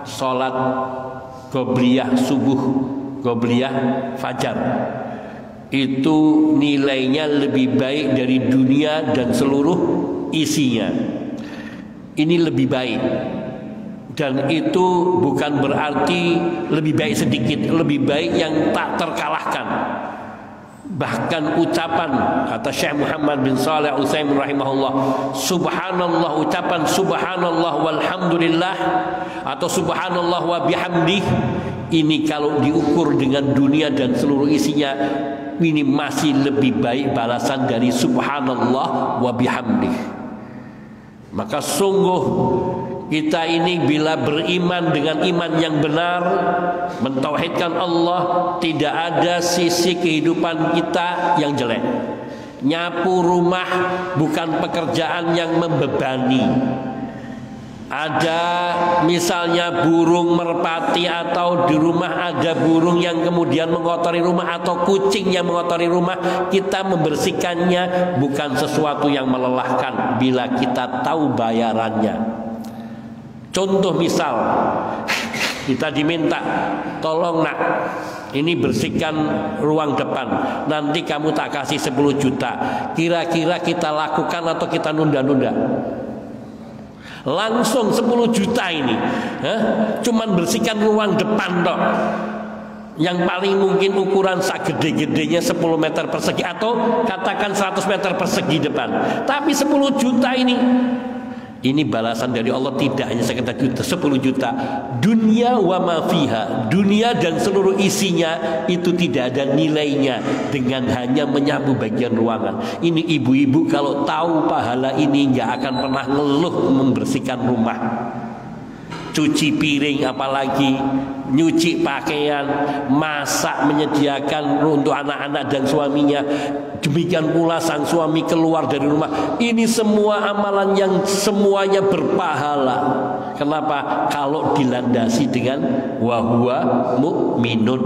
salat qobliyah subuh, qobliyah fajar, itu nilainya lebih baik dari dunia dan seluruh isinya. Ini lebih baik. Dan itu bukan berarti lebih baik sedikit, lebih baik yang tak terkalahkan. Bahkan ucapan, kata Syekh Muhammad bin Shalih Al-Utsaimin rahimahullah, subhanallah, ucapan subhanallah walhamdulillah atau subhanallah wa bihamdih, ini kalau diukur dengan dunia dan seluruh isinya, ini masih lebih baik balasan dari subhanallah wa bihamdih. Maka sungguh kita ini bila beriman dengan iman yang benar, mentauhidkan Allah, tidak ada sisi kehidupan kita yang jelek. Nyapu rumah bukan pekerjaan yang membebani. Ada misalnya burung merpati atau di rumah ada burung yang kemudian mengotori rumah atau kucing yang mengotori rumah, kita membersihkannya bukan sesuatu yang melelahkan bila kita tahu bayarannya. Contoh misal, kita diminta, tolong nak, ini bersihkan ruang depan, nanti kamu tak kasih 10 juta. Kira-kira kita lakukan atau kita nunda-nunda? Langsung 10 juta ini, cuman bersihkan ruang depan dok, yang paling mungkin ukuran sak gede-gedenya 10 meter persegi atau katakan 100 meter persegi depan. Tapi 10 juta ini balasan dari Allah, tidak hanya sekedar 10 juta. Dunia wa ma fiha, dunia dan seluruh isinya itu tidak ada nilainya dengan hanya menyapu bagian ruangan. Ini ibu-ibu kalau tahu pahala ini nggak akan pernah ngeluh membersihkan rumah. Cuci piring, apalagi nyuci pakaian, masak, menyediakan untuk anak-anak dan suaminya. Demikian pula sang suami keluar dari rumah. Ini semua amalan yang semuanya berpahala. Kenapa? Kalau dilandasi dengan wa huwa mu'minun,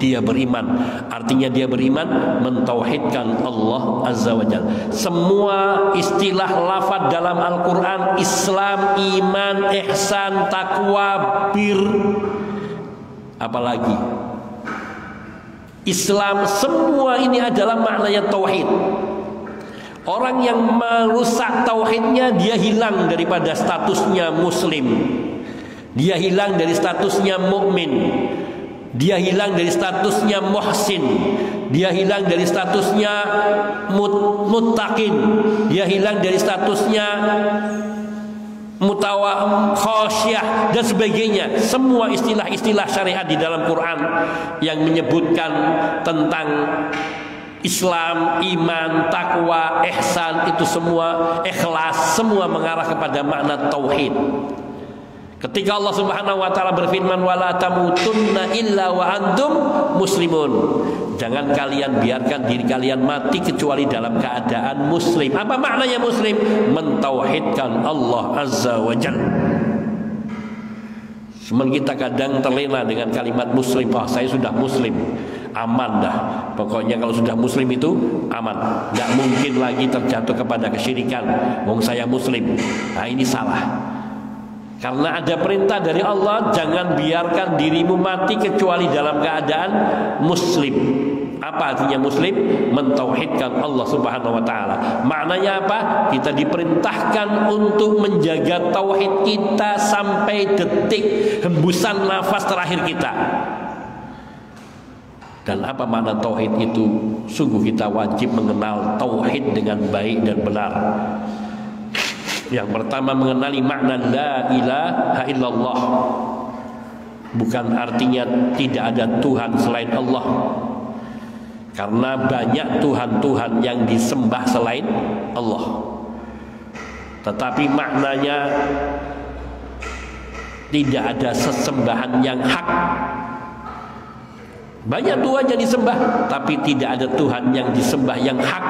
dia beriman. Artinya dia beriman, mentauhidkan Allah Azza wa Jalla. Semua istilah lafaz dalam Al-Quran, Islam, iman, ihsan, takwa, bir, apalagi Islam, semua ini adalah maknanya tauhid. Orang yang merusak tauhidnya, dia hilang daripada statusnya muslim, dia hilang dari statusnya mukmin, dia hilang dari statusnya muhsin, dia hilang dari statusnya muttaqin, dia hilang dari statusnya khasyah dan sebagainya. Semua istilah-istilah syariat di dalam Quran yang menyebutkan tentang Islam, iman, takwa, ihsan, itu semua, ikhlas, semua mengarah kepada makna tauhid. Ketika Allah Subhanahu wa taala berfirman, wala tamutunna illa wa antum muslimun, jangan kalian biarkan diri kalian mati kecuali dalam keadaan muslim. Apa maknanya muslim? Mentauhidkan Allah Azza wa Jalla. Cuman kita kadang terlena dengan kalimat muslim. Oh, saya sudah muslim, aman dah. Pokoknya kalau sudah muslim itu aman, nggak mungkin lagi terjatuh kepada kesyirikan. Wong saya muslim. Nah, ini salah. Karena ada perintah dari Allah, jangan biarkan dirimu mati kecuali dalam keadaan muslim. Apa artinya muslim? Mentauhidkan Allah Subhanahu wa taala. Maknanya apa? Kita diperintahkan untuk menjaga tauhid kita sampai detik hembusan nafas terakhir kita. Dan apa makna tauhid itu? Sungguh kita wajib mengenal tauhid dengan baik dan benar. Yang pertama, mengenali makna la ilaha illallah. Bukan artinya tidak ada Tuhan selain Allah, karena banyak Tuhan-Tuhan yang disembah selain Allah. Tetapi maknanya tidak ada sesembahan yang hak. Banyak Tuhan yang disembah, tapi tidak ada Tuhan yang disembah yang hak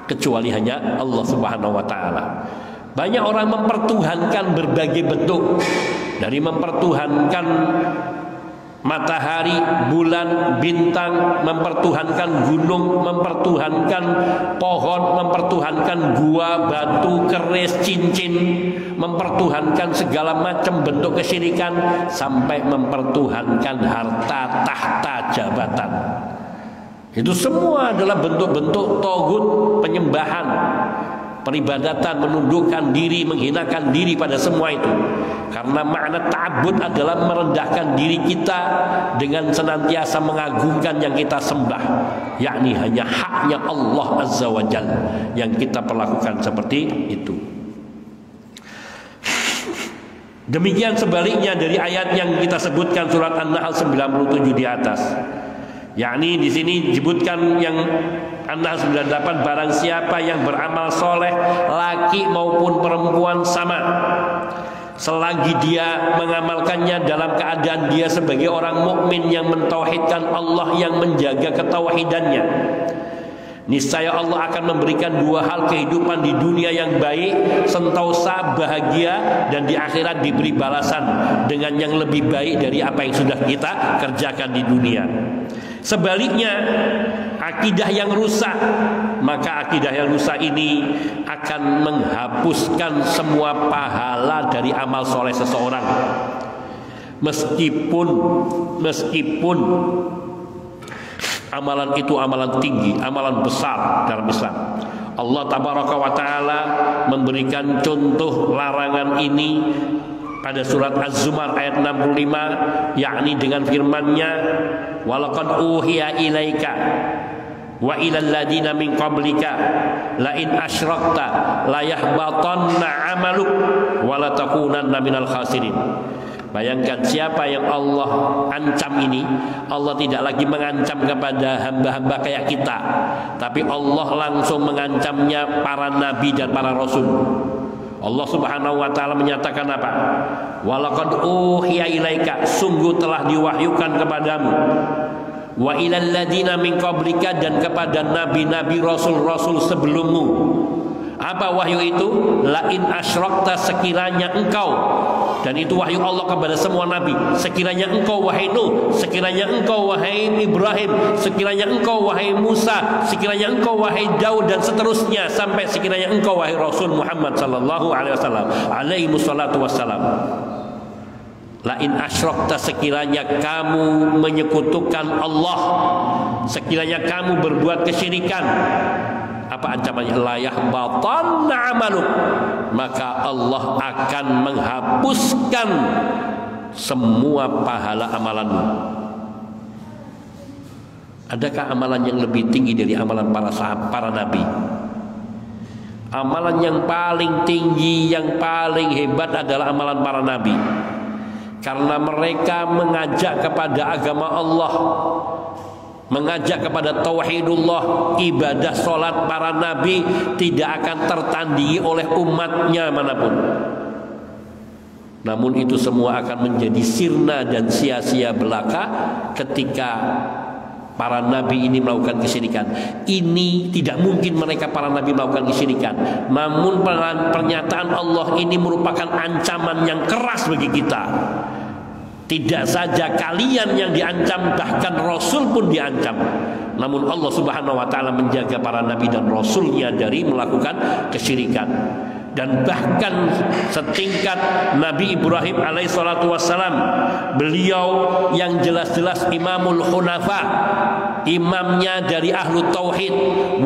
kecuali hanya Allah Subhanahu wa taala. Banyak orang mempertuhankan berbagai bentuk, dari mempertuhankan matahari, bulan, bintang, mempertuhankan gunung, mempertuhankan pohon, mempertuhankan gua, batu, keris, cincin, mempertuhankan segala macam bentuk kesyirikan, sampai mempertuhankan harta, tahta, jabatan. Itu semua adalah bentuk-bentuk taghut, penyembahan, peribadatan, menundukkan diri, menghinakan diri pada semua itu. Karena makna ta'abbud adalah merendahkan diri kita dengan senantiasa mengagungkan yang kita sembah, yakni hanya haknya Allah Azza wa Jalla yang kita perlakukan seperti itu. Demikian sebaliknya dari ayat yang kita sebutkan surat An-Nahl 97 di atas. Yakni di sini disebutkan yang An-Nahl 98, barang siapa yang beramal soleh, laki maupun perempuan sama, selagi dia mengamalkannya dalam keadaan dia sebagai orang mukmin yang mentauhidkan Allah, yang menjaga ketauhidannya, niscaya Allah akan memberikan dua hal kehidupan di dunia yang baik, sentosa, bahagia, dan di akhirat diberi balasan dengan yang lebih baik dari apa yang sudah kita kerjakan di dunia. Sebaliknya, akidah yang rusak, maka akidah yang rusak ini akan menghapuskan semua pahala dari amal soleh seseorang, meskipun amalan itu amalan tinggi, amalan besar dalam Islam. Allah Tabaraka wa Ta'ala memberikan contoh larangan ini pada surat Az-Zumar ayat 65, yakni dengan firman-Nya, walaqad uhiya ilaika wa ilal ladina min qablika la in asyrakta la yahbatanna 'amaluk wa la takunanna minal khasirin. Bayangkan, siapa yang Allah ancam ini, Allah tidak lagi mengancam kepada hamba-hamba kayak kita, tapi Allah langsung mengancamnya para nabi dan para rasul. Allah Subhanahu wa taala menyatakan apa? Walaqad uhiya ilaika, sungguh telah diwahyukan kepadamu, wa ilal ladina min qablika, dan kepada nabi-nabi, rasul-rasul sebelummu. Apa wahyu itu? La in asyrakta, sekiranya engkau, dan itu wahyu Allah kepada semua nabi, sekiranya engkau wahai Nuh, sekiranya engkau wahai Ibrahim, sekiranya engkau wahai Musa, sekiranya engkau wahai Daud, dan seterusnya sampai sekiranya engkau wahai Rasul Muhammad sallallahu alaihi wasallam, alaihi wassalatu wassalam. La in asyrakta, sekiranya kamu menyekutukan Allah, sekiranya kamu berbuat kesyirikan, apa ancamannya? La yahbatanna amaluk, maka Allah akan menghapuskan semua pahala amalanmu. Adakah amalan yang lebih tinggi dari amalan para nabi? Amalan yang paling tinggi, yang paling hebat adalah amalan para nabi. Karena mereka mengajak kepada agama Allah, mengajak kepada tauhidullah. Ibadah sholat para nabi tidak akan tertandingi oleh umatnya manapun. Namun itu semua akan menjadi sirna dan sia-sia belaka ketika para nabi ini melakukan kesyirikan. Ini tidak mungkin mereka para nabi melakukan kesyirikan. Namun pernyataan Allah ini merupakan ancaman yang keras bagi kita. Tidak saja kalian yang diancam, bahkan Rasul pun diancam. Namun Allah Subhanahu wa ta'ala menjaga para nabi dan Rasulnya dari melakukan kesyirikan. Dan bahkan setingkat Nabi Ibrahim alaihissalatu wassalam, beliau yang jelas-jelas imamul hunafa, imamnya dari ahlu tauhid,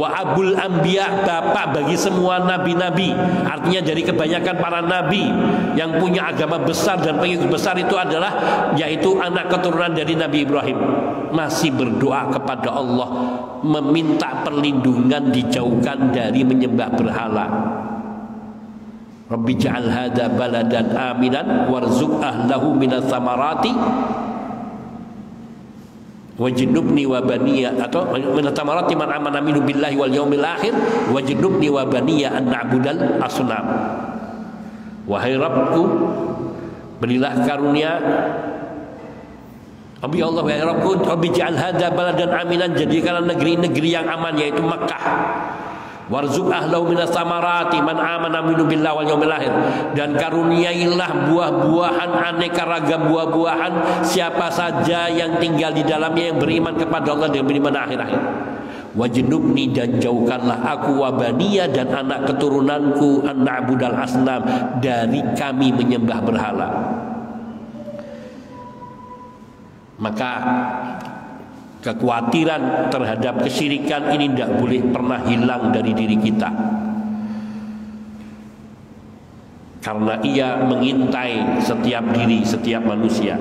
wa abul anbiya, bapak bagi semua nabi-nabi. Artinya dari kebanyakan para nabi yang punya agama besar dan pengikut besar itu adalah yaitu anak keturunan dari Nabi Ibrahim, masih berdoa kepada Allah meminta perlindungan dijauhkan dari menyembah berhala. Rabbi ja'al hadza baladan aminan warzuq ahlahu minats samarati wajnubni wa baniya, atau minats samarati man amana minhu billahi wal yaumil akhir wajnubni wa baniya an na'budal asnam. Wahai Rabbku, berilah karunia. Rabbi Allah, wahai Rabbku, Rabbi ja'al hadza baladan aminan, jadikanlah negeri-negeri yang aman, yaitu Makkah. Warzuq ahlahu minas samarati man amana minhu billahi wal yaumil akhir, dan karuniailah buah-buahan, aneka ragam buah-buahan siapa saja yang tinggal di dalamnya yang beriman kepada Allah dan beriman akhir-akhir. Wajnubni, dan jauhkanlah aku wa baniya dan anak keturunanku an na'budal asnam, dari kami menyembah berhala. Maka kekhawatiran terhadap kesyirikan ini tidak boleh pernah hilang dari diri kita, karena ia mengintai setiap diri, setiap manusia.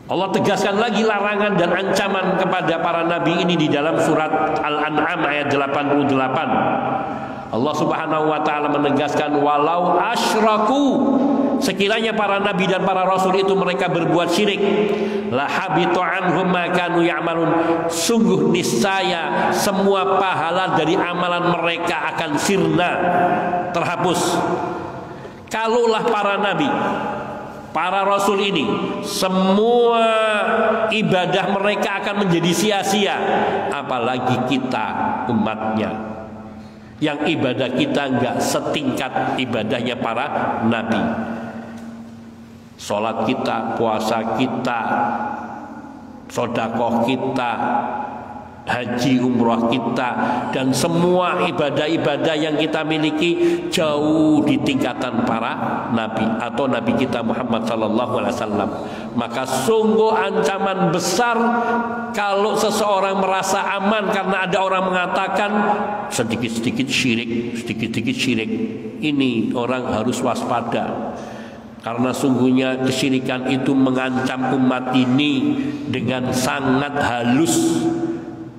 Allah tegaskan lagi larangan dan ancaman kepada para nabi ini di dalam surat Al-An'am ayat 88. Allah Subhanahu wa ta'ala menegaskan, walau asyraku, sekiranya para nabi dan para rasul itu mereka berbuat syirik, la habitu anhum ma kanu ya'malun, sungguh niscaya semua pahala dari amalan mereka akan sirna, terhapus. Kalaulah para nabi, para rasul ini semua ibadah mereka akan menjadi sia-sia, apalagi kita umatnya yang ibadah kita enggak setingkat ibadahnya para nabi. Sholat kita, puasa kita, sodakoh kita, haji umrah kita, dan semua ibadah-ibadah yang kita miliki jauh di tingkatan para nabi atau nabi kita Muhammad sallallahu alaihi wasallam. Maka sungguh ancaman besar kalau seseorang merasa aman karena ada orang mengatakan sedikit-sedikit syirik, sedikit-sedikit syirik. Ini orang harus waspada, karena sungguhnya kesyirikan itu mengancam umat ini dengan sangat halus.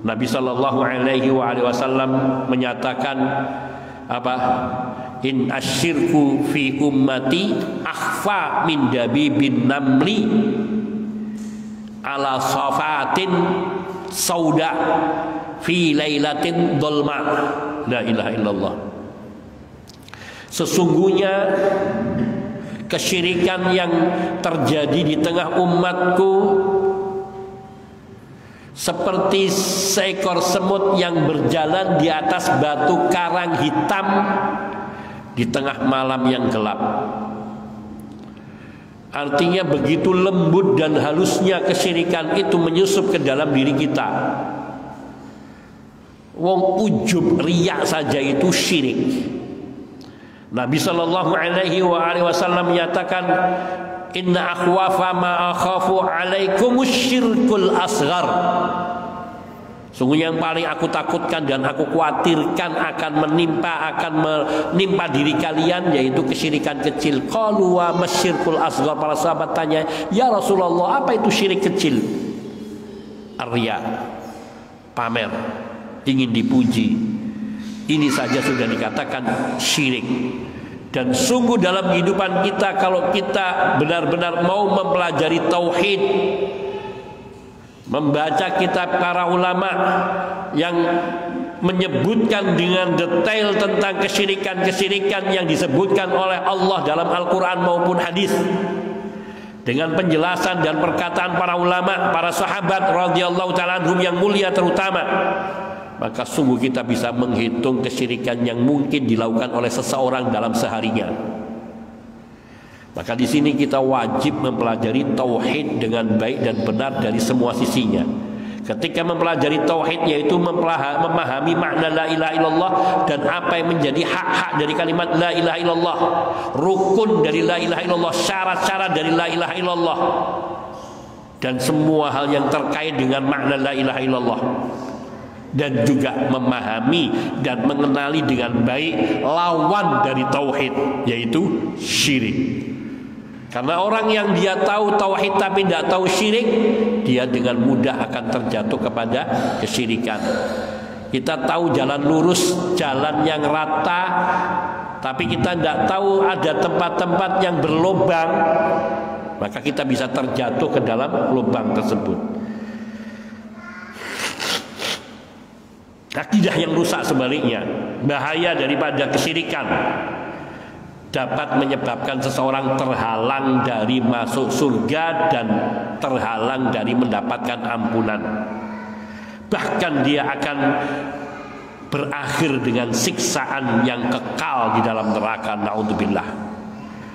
Nabi Shallallahu Alaihi Wasallam menyatakan apa? In asyirku fi ummati akhfa min dabibin namli ala safatin sauda fi lailatin dolma. La ilaha illallah. Sesungguhnya kesyirikan yang terjadi di tengah umatku seperti seekor semut yang berjalan di atas batu karang hitam di tengah malam yang gelap. Artinya begitu lembut dan halusnya kesyirikan itu menyusup ke dalam diri kita. Wong ujub riya saja itu syirik. Nabi sallallahu alaihi wasallam menyatakan, inna akhwafa ma akhafu alaikumus syirkul asghar. Sungguhnya yang paling aku takutkan dan aku khawatirkan akan menimpa diri kalian, yaitu kesyirikan kecil. Qalu wa masyirkul asghar. Para sahabat tanya, ya Rasulullah, apa itu syirik kecil? Arya, pamer, ingin dipuji. Ini saja sudah dikatakan syirik. Dan sungguh dalam kehidupan kita, kalau kita benar-benar mau mempelajari tauhid, membaca kitab para ulama yang menyebutkan dengan detail tentang kesyirikan-kesyirikan yang disebutkan oleh Allah dalam Al-Quran maupun hadis, dengan penjelasan dan perkataan para ulama, para sahabat radhiyallahu ta'ala anhum yang mulia terutama, maka sungguh kita bisa menghitung kesyirikan yang mungkin dilakukan oleh seseorang dalam seharinya. Maka di sini kita wajib mempelajari tauhid dengan baik dan benar dari semua sisinya. Ketika mempelajari tauhid, yaitu memahami makna la ilaha illallah dan apa yang menjadi hak-hak dari kalimat la ilaha illallah, rukun dari la ilaha illallah, syarat-syarat dari la ilaha illallah, dan semua hal yang terkait dengan makna la ilaha illallah. Dan juga memahami dan mengenali dengan baik lawan dari tauhid, yaitu syirik. Karena orang yang dia tahu tauhid tapi tidak tahu syirik, dia dengan mudah akan terjatuh kepada kesyirikan. Kita tahu jalan lurus, jalan yang rata, tapi kita tidak tahu ada tempat-tempat yang berlubang, maka kita bisa terjatuh ke dalam lubang tersebut. Akidah yang rusak sebaliknya, bahaya daripada kesyirikan, dapat menyebabkan seseorang terhalang dari masuk surga dan terhalang dari mendapatkan ampunan. Bahkan dia akan berakhir dengan siksaan yang kekal di dalam neraka. Naudzubillah.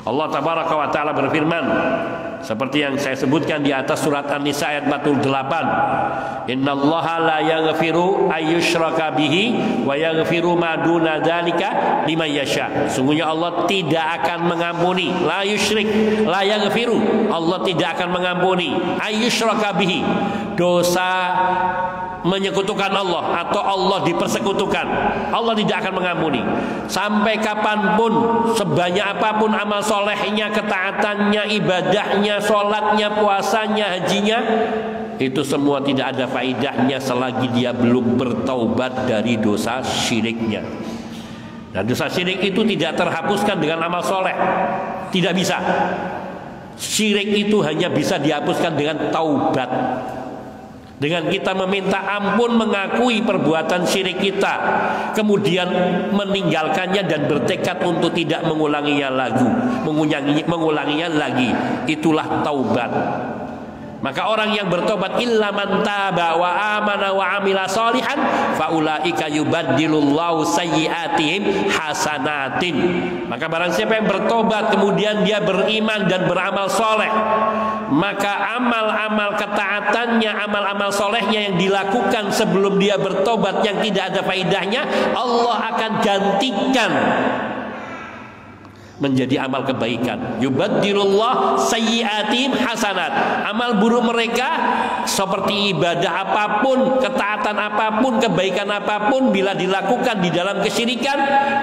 Allah tabaraka wa ta'ala berfirman, seperti yang saya sebutkan di atas surat An-Nisa ayat 48, innallaha la yaghfiru ayyushraka bihi wa yaghfiru ma duna dzalika liman yasha. Sungguhnya Allah tidak akan mengampuni, la yusyrik, la yaghfiru, Allah tidak akan mengampuni ayyushraka bihi, dosa menyekutukan Allah atau Allah dipersekutukan. Allah tidak akan mengampuni. Sampai kapanpun, sebanyak apapun amal solehnya, ketaatannya, ibadahnya, sholatnya, puasanya, hajinya, itu semua tidak ada faidahnya selagi dia belum bertaubat dari dosa syiriknya. Dan dosa syirik itu tidak terhapuskan dengan amal soleh, tidak bisa. Syirik itu hanya bisa dihapuskan dengan taubat, dengan kita meminta ampun, mengakui perbuatan syirik kita, kemudian meninggalkannya dan bertekad untuk tidak mengulanginya lagi. Itulah taubat. Maka orang yang bertobat, illa man taba wa amana wa amila sholihan faulaika yubaddilullahu sayyiatihim hasanatin. Maka barang siapa yang bertobat kemudian dia beriman dan beramal soleh, maka amal-amal ketaatannya, amal-amal solehnya yang dilakukan sebelum dia bertobat yang tidak ada faidahnya, Allah akan gantikan menjadi amal kebaikan. Yubaddilullah sayyiatim hasanat. Amal buruk mereka seperti ibadah apapun, ketaatan apapun, kebaikan apapun, bila dilakukan di dalam kesyirikan,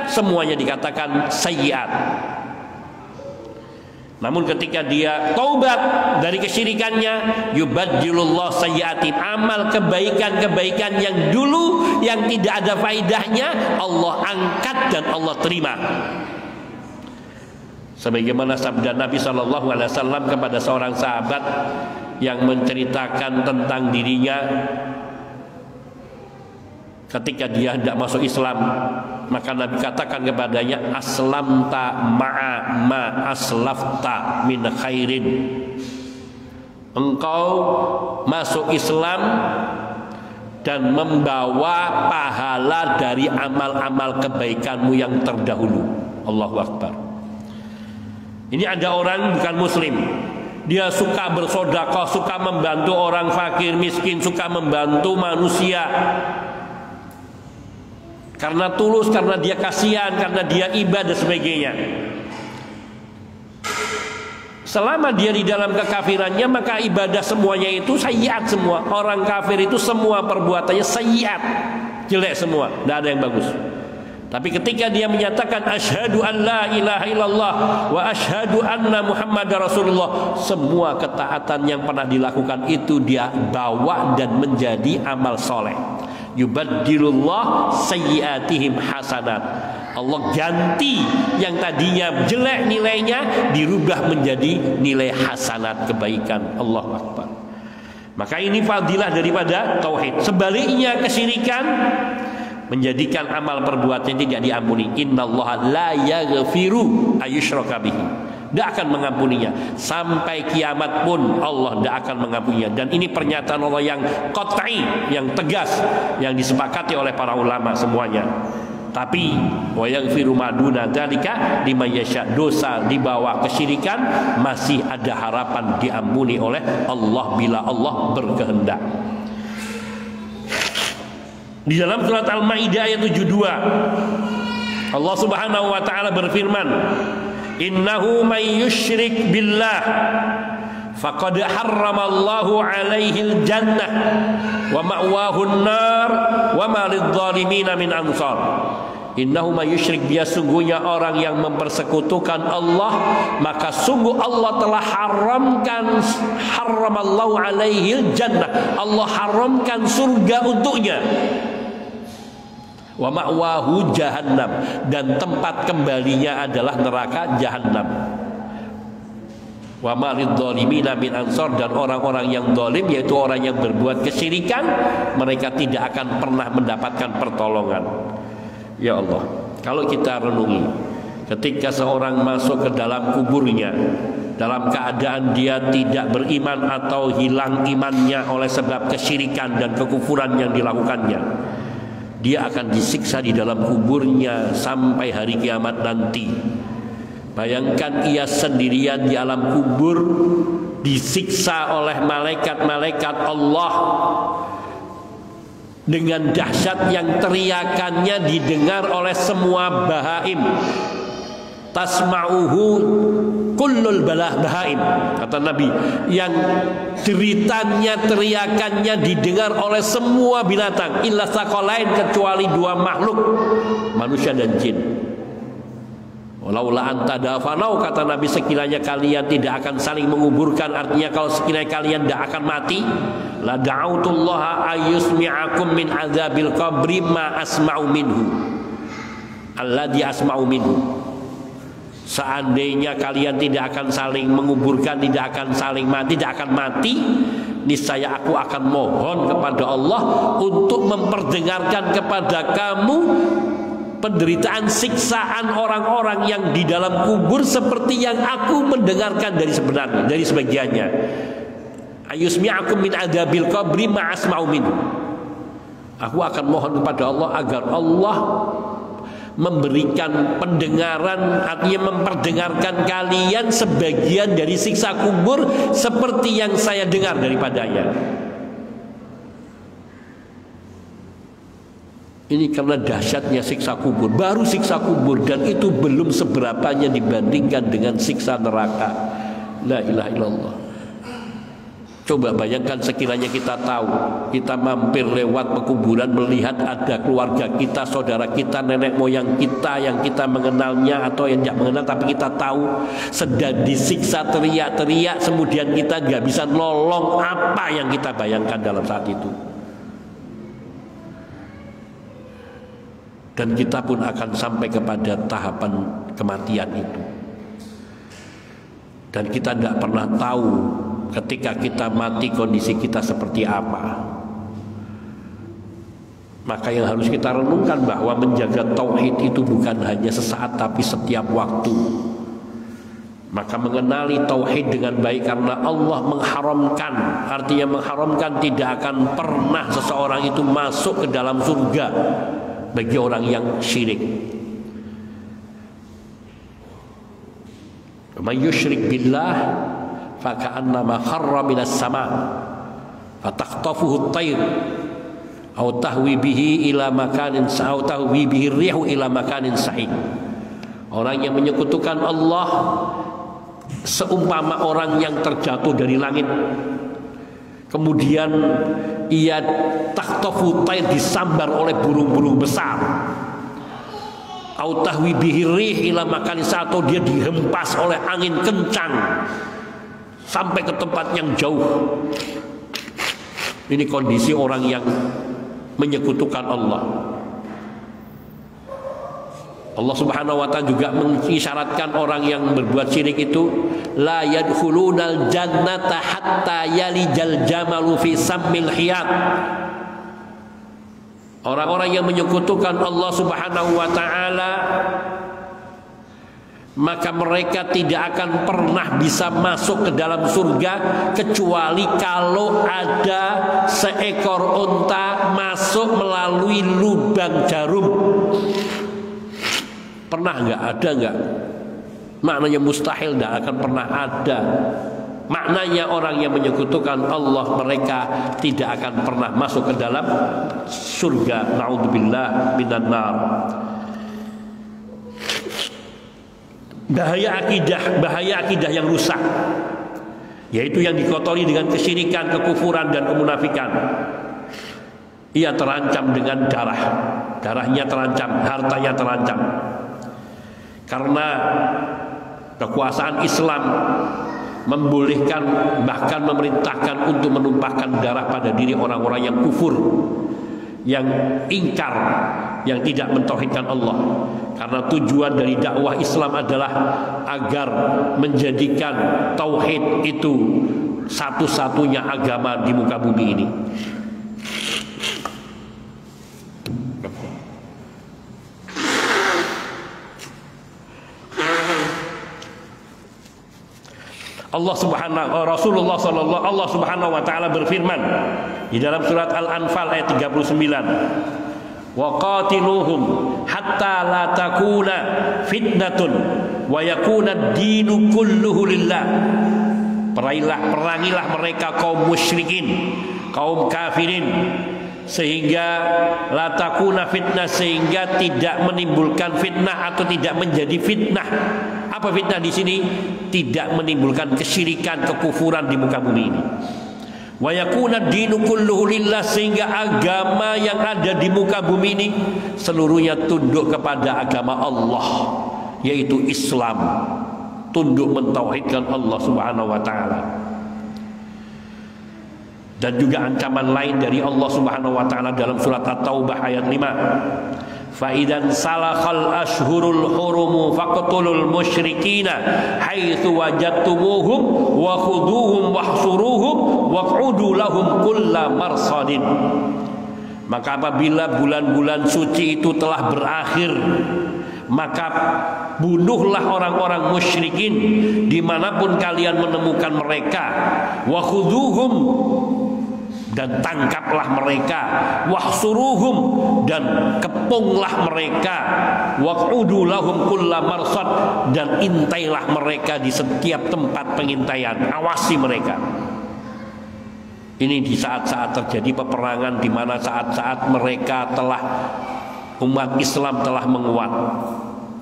semuanya dikatakan sayyiat. Namun ketika dia taubat dari kesyirikannya, yubaddilullah sayyiatim, amal kebaikan-kebaikan yang dulu yang tidak ada faidahnya, Allah angkat dan Allah terima. Sebagaimana sabda Nabi SAW kepada seorang sahabat yang menceritakan tentang dirinya ketika dia hendak masuk Islam, maka Nabi katakan kepadanya, aslamta ma'a ma aslafta min khairin. Engkau masuk Islam dan membawa pahala dari amal-amal kebaikanmu yang terdahulu. Allahu Akbar. Ini ada orang bukan muslim, dia suka bersedekah, suka membantu orang fakir miskin, suka membantu manusia. karena tulus, karena dia kasihan, karena dia ibadah dan sebagainya. Selama dia di dalam kekafirannya, maka ibadah semuanya itu sayyiat semua. Orang kafir itu semua perbuatannya sayyiat, jelek semua, tidak ada yang bagus. Tapi ketika dia menyatakan asyhadu an la ilaha illallah wa asyhadu anna muhammadar rasulullah, semua ketaatan yang pernah dilakukan itu dia bawa dan menjadi amal soleh. Yubaddilullah sayyiatihim hasanat. Allah ganti yang tadinya jelek nilainya, dirubah menjadi nilai hasanat, kebaikan. Allahu Akbar. Maka ini fadilah daripada tauhid. Sebaliknya kesyirikan menjadikan amal perbuatan tidak diampuni. Innallaha la yaghfiru ayyushraka bihi. Tidak akan mengampuninya. Sampai kiamat pun Allah tidak akan mengampuninya. Dan ini pernyataan Allah yang qat'i, yang tegas, yang disepakati oleh para ulama semuanya. Tapi wa yaghfiru ma duna dzalika liman yasha, dosa di bawah kesyirikan masih ada harapan diampuni oleh Allah bila Allah berkehendak. Di dalam surat Al-Maidah ayat 72, Allah Subhanahu wa taala berfirman, "Innahu may yusyrik billah faqad harramallahu 'alaihil jannah wa ma'wahun nar wa ma lidh-dhalimin min ansar." Innahu may yusyrik, dia sungguhnya orang yang mempersekutukan Allah, maka sungguh Allah telah harramallahu 'alaihil jannah, Allah haramkan surga untuknya. Wa ma'wahu jahannam, dan tempat kembalinya adalah neraka jahannam. Wa ma lidh-dhalimin min ansar, dan orang-orang yang zalim, yaitu orang yang berbuat kesyirikan, mereka tidak akan pernah mendapatkan pertolongan. Ya Allah, kalau kita renungi, ketika seorang masuk ke dalam kuburnya dalam keadaan dia tidak beriman atau hilang imannya oleh sebab kesyirikan dan kekufuran yang dilakukannya, dia akan disiksa di dalam kuburnya sampai hari kiamat nanti. Bayangkan ia sendirian di alam kubur, disiksa oleh malaikat-malaikat Allah dengan dahsyat yang teriakannya didengar oleh semua bahaim. Tasma'uhu kullul bahaim, kata Nabi, yang deritanya, teriakannya didengar oleh semua binatang, illa tsaqalain, kecuali dua makhluk, manusia dan jin. Walaula anta dafanau, kata Nabi, sekiranya kalian tidak akan saling menguburkan, artinya kalau sekiranya kalian tidak akan mati, la da'autullaha ayyusmi'akum min azabil qabri ma asma'u minhu alladhi asma'u minhu. Seandainya kalian tidak akan saling menguburkan, tidak akan saling mati, tidak akan mati, niscaya aku akan mohon kepada Allah untuk memperdengarkan kepada kamu penderitaan siksaan orang-orang yang di dalam kubur seperti yang aku mendengarkan dari sebenarnya, dari sebagiannya. Ayusmi'akum min adabil qabri ma asma'u minhu. Aku akan mohon kepada Allah agar Allah memberikan pendengaran, artinya memperdengarkan kalian sebagian dari siksa kubur seperti yang saya dengar daripadanya. Ini karena dahsyatnya siksa kubur. Baru siksa kubur, dan itu belum seberapanya dibandingkan dengan siksa neraka. La ilaha illallah. Coba bayangkan sekiranya kita tahu, kita mampir lewat pekuburan, melihat ada keluarga kita, saudara kita, nenek moyang kita yang kita mengenalnya atau yang tidak mengenal, tapi kita tahu sedang disiksa teriak-teriak, kemudian kita nggak bisa nolong. Apa yang kita bayangkan dalam saat itu? Dan kita pun akan sampai kepada tahapan kematian itu. Dan kita tidak pernah tahu ketika kita mati kondisi kita seperti apa. Maka yang harus kita renungkan bahwa menjaga tauhid itu bukan hanya sesaat, tapi setiap waktu. Maka mengenali tauhid dengan baik, karena Allah mengharamkan. Artinya mengharamkan, tidak akan pernah seseorang itu masuk ke dalam surga bagi orang yang syirik. Man yusyrik billah faka'annama kharra minas sama' fatakhtafuhu at-tayr Au tahwi bihi ila makanin au tahwi bihi rihu ila makanin sa'id. Orang yang menyekutukan Allah seumpama orang yang terjatuh dari langit, kemudian ia takhtafu tayr, disambar oleh burung-burung besar. Au tahwi bihi rih ila makanin sa'id, atau dia dihempas oleh angin kencang sampai ke tempat yang jauh. Ini kondisi orang yang menyekutukan Allah. Allah Subhanahu wa ta'ala juga mengisyaratkan orang yang berbuat syirik itu la yadkhulunal jannata hatta yalijal jamalu fi sammil khiyat. Orang-orang yang menyekutukan Allah Subhanahu wa ta'ala, maka mereka tidak akan pernah bisa masuk ke dalam surga kecuali kalau ada seekor unta masuk melalui lubang jarum. Pernah nggak? Ada nggak? Maknanya mustahil, tidak akan pernah ada. Maknanya orang yang menyekutukan Allah, mereka tidak akan pernah masuk ke dalam surga. Na'udzubillah minan nar. Bahaya akidah yang rusak, yaitu yang dikotori dengan kesyirikan, kekufuran, dan kemunafikan. Ia terancam dengan darahnya terancam, hartanya terancam. Karena kekuasaan Islam membolehkan, bahkan memerintahkan untuk menumpahkan darah pada diri orang-orang yang kufur, yang ingkar, yang tidak mentauhidkan Allah. Karena tujuan dari dakwah Islam adalah agar menjadikan tauhid itu satu-satunya agama di muka bumi ini. Rasulullah sallallahu Allah Subhanahu wa ta'ala berfirman di dalam surat Al-Anfal ayat 39, wa qatiluhum hatta la takuna fitnatun wa yakuna ad-dinu kulluhu lillah. Perangilah mereka kaum musyrikin, kaum kafirin, sehingga la takuna fitnah, sehingga tidak menimbulkan fitnah atau tidak menjadi fitnah. Apa fitnah di sini? Tidak menimbulkan kesyirikan, kekufuran di muka bumi ini. Wa yakuna ad-dinu kulluhu lillah, sehingga agama yang ada di muka bumi ini seluruhnya tunduk kepada agama Allah, yaitu Islam, tunduk mentauhidkan Allah Subhanahu wa ta'ala. Dan juga ancaman lain dari Allah Subhanahu wa ta'ala dalam surat At-Taubah ayat 5, فَإِذَنْ سَلَخَ الْأَشْهُرُ الْحُرُمُ فَاقْتُلُوا الْمُشْرِكِينَ حَيْثُ وَجَدتُّمُوهُمْ وَخُذُوهُمْ وَاحْصُرُوهُمْ وَاقْعُدُوا لَهُمْ كُلَّ مَرْصَدٍ. Maka apabila bulan-bulan suci itu telah berakhir, maka bunuhlah orang-orang musyrikin dimanapun kalian menemukan mereka. Wakhudhuhum, dan tangkaplah mereka. Wahsuruhum, dan kepunglah mereka. Waq'udu lahum kulla marsad, dan intailah mereka di setiap tempat pengintaian. Awasi mereka. Ini di saat-saat terjadi peperangan, di mana saat-saat mereka telah, umat Islam telah menguat.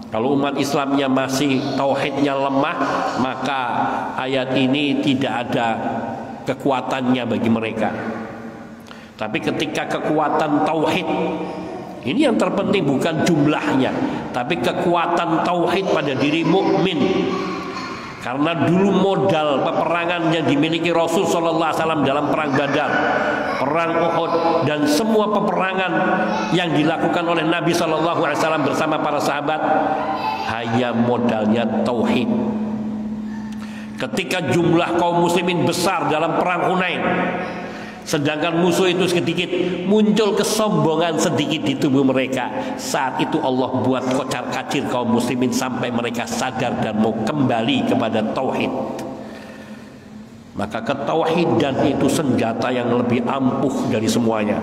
Kalau umat Islamnya masih tauhidnya lemah, maka ayat ini tidak ada kekuatannya bagi mereka. Tapi ketika kekuatan tauhid, ini yang terpenting bukan jumlahnya, tapi kekuatan tauhid pada diri mukmin. Karena dulu modal peperangan yang dimiliki Rasul sallallahu alaihi wasallam dalam perang Badar, perang Uhud, dan semua peperangan yang dilakukan oleh Nabi sallallahu alaihi wasallam bersama para sahabat hanya modalnya tauhid. Ketika jumlah kaum muslimin besar dalam perang Hunain, sedangkan musuh itu sedikit, muncul kesombongan sedikit di tubuh mereka. Saat itu Allah buat kocar-kacir kaum muslimin sampai mereka sadar dan mau kembali kepada tauhid. Maka ketauhidan itu senjata yang lebih ampuh dari semuanya.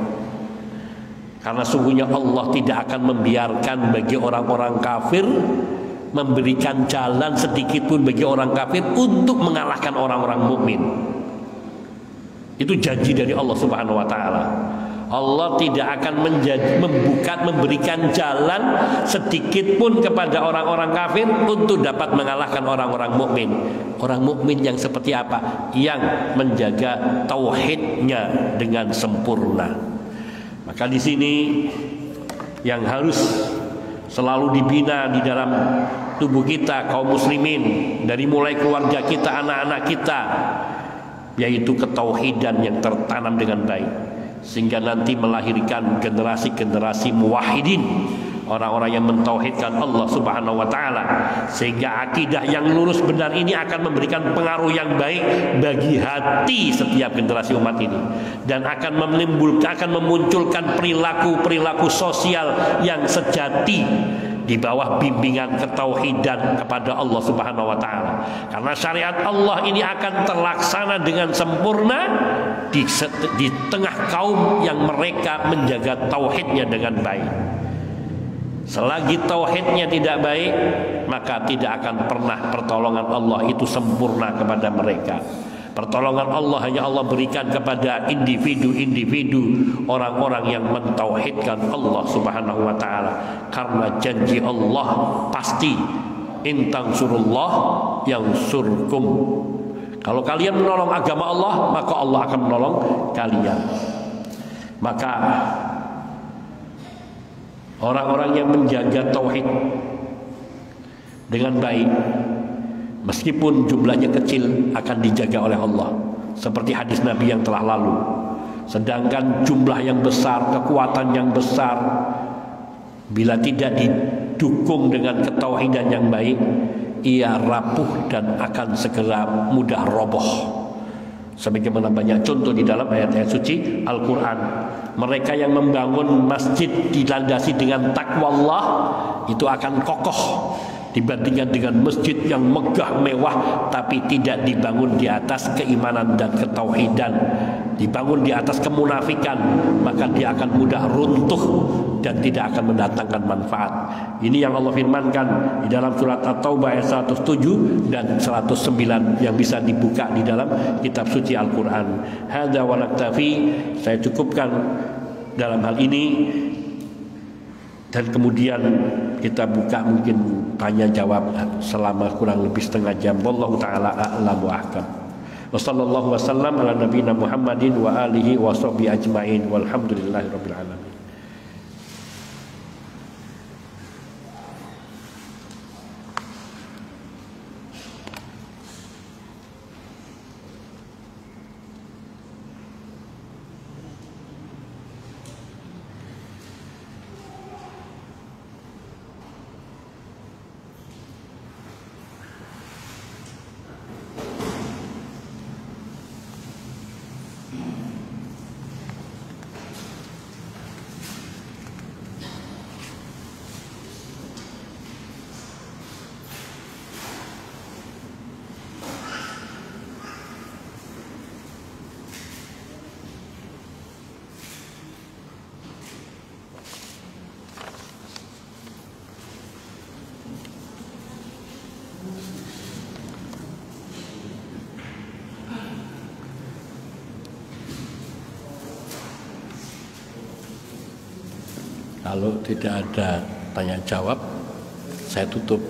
Karena sungguhnya Allah tidak akan membiarkan bagi orang-orang kafir memberikan jalan sedikit pun bagi orang kafir untuk mengalahkan orang-orang mukmin. Itu janji dari Allah Subhanahu wa ta'ala. Allah tidak akan memberikan jalan sedikit pun kepada orang-orang kafir untuk dapat mengalahkan orang-orang mukmin. Orang mukmin yang seperti apa? Yang menjaga tauhidnya dengan sempurna. Maka di sini yang harus selalu dibina di dalam tubuh kita kaum muslimin, dari mulai keluarga kita, anak-anak kita, yaitu ketauhidan yang tertanam dengan baik, sehingga nanti melahirkan generasi-generasi muwahhidin, orang-orang yang mentauhidkan Allah Subhanahu wa taala, sehingga akidah yang lurus benar ini akan memberikan pengaruh yang baik bagi hati setiap generasi umat ini, dan akan memunculkan perilaku sosial yang sejati di bawah bimbingan ketauhidan kepada Allah Subhanahu wa taala. Karena syariat Allah ini akan terlaksana dengan sempurna di tengah kaum yang mereka menjaga tauhidnya dengan baik. Selagi tauhidnya tidak baik, maka tidak akan pernah pertolongan Allah itu sempurna kepada mereka. Pertolongan Allah hanya Allah berikan kepada individu-individu, orang-orang yang mentauhidkan Allah Subhanahu wa taala. Karena janji Allah pasti, in tansurullah yansurkum. Kalau kalian menolong agama Allah, maka Allah akan menolong kalian. Maka orang-orang yang menjaga tauhid dengan baik, meskipun jumlahnya kecil, akan dijaga oleh Allah, seperti hadis Nabi yang telah lalu. Sedangkan jumlah yang besar, kekuatan yang besar, bila tidak didukung dengan ketauhidan yang baik, ia rapuh dan akan segera mudah roboh. Sebagaimana banyak contoh di dalam ayat-ayat suci Al-Quran. Mereka yang membangun masjid dilandasi dengan takwa Allah, itu akan kokoh dibandingkan dengan masjid yang megah mewah tapi tidak dibangun di atas keimanan dan ketauhidan, dibangun di atas kemunafikan, maka dia akan mudah runtuh dan tidak akan mendatangkan manfaat. Ini yang Allah firmankan di dalam surat At-Taubah ayat 107 dan 109 yang bisa dibuka di dalam kitab suci Al-Quran. Hadza wa naktafi, saya cukupkan dalam hal ini, dan kemudian kita buka mungkin tanya jawab selama kurang lebih setengah jam. Wallahu taala a'lam wa ahkam. Wa sallallahu wasallam ala nabiyina Muhammadin wa alihi wa sahbihi ajmain. Walhamdulillahirabbil alamin. Kalau tidak ada tanya jawab, saya tutup.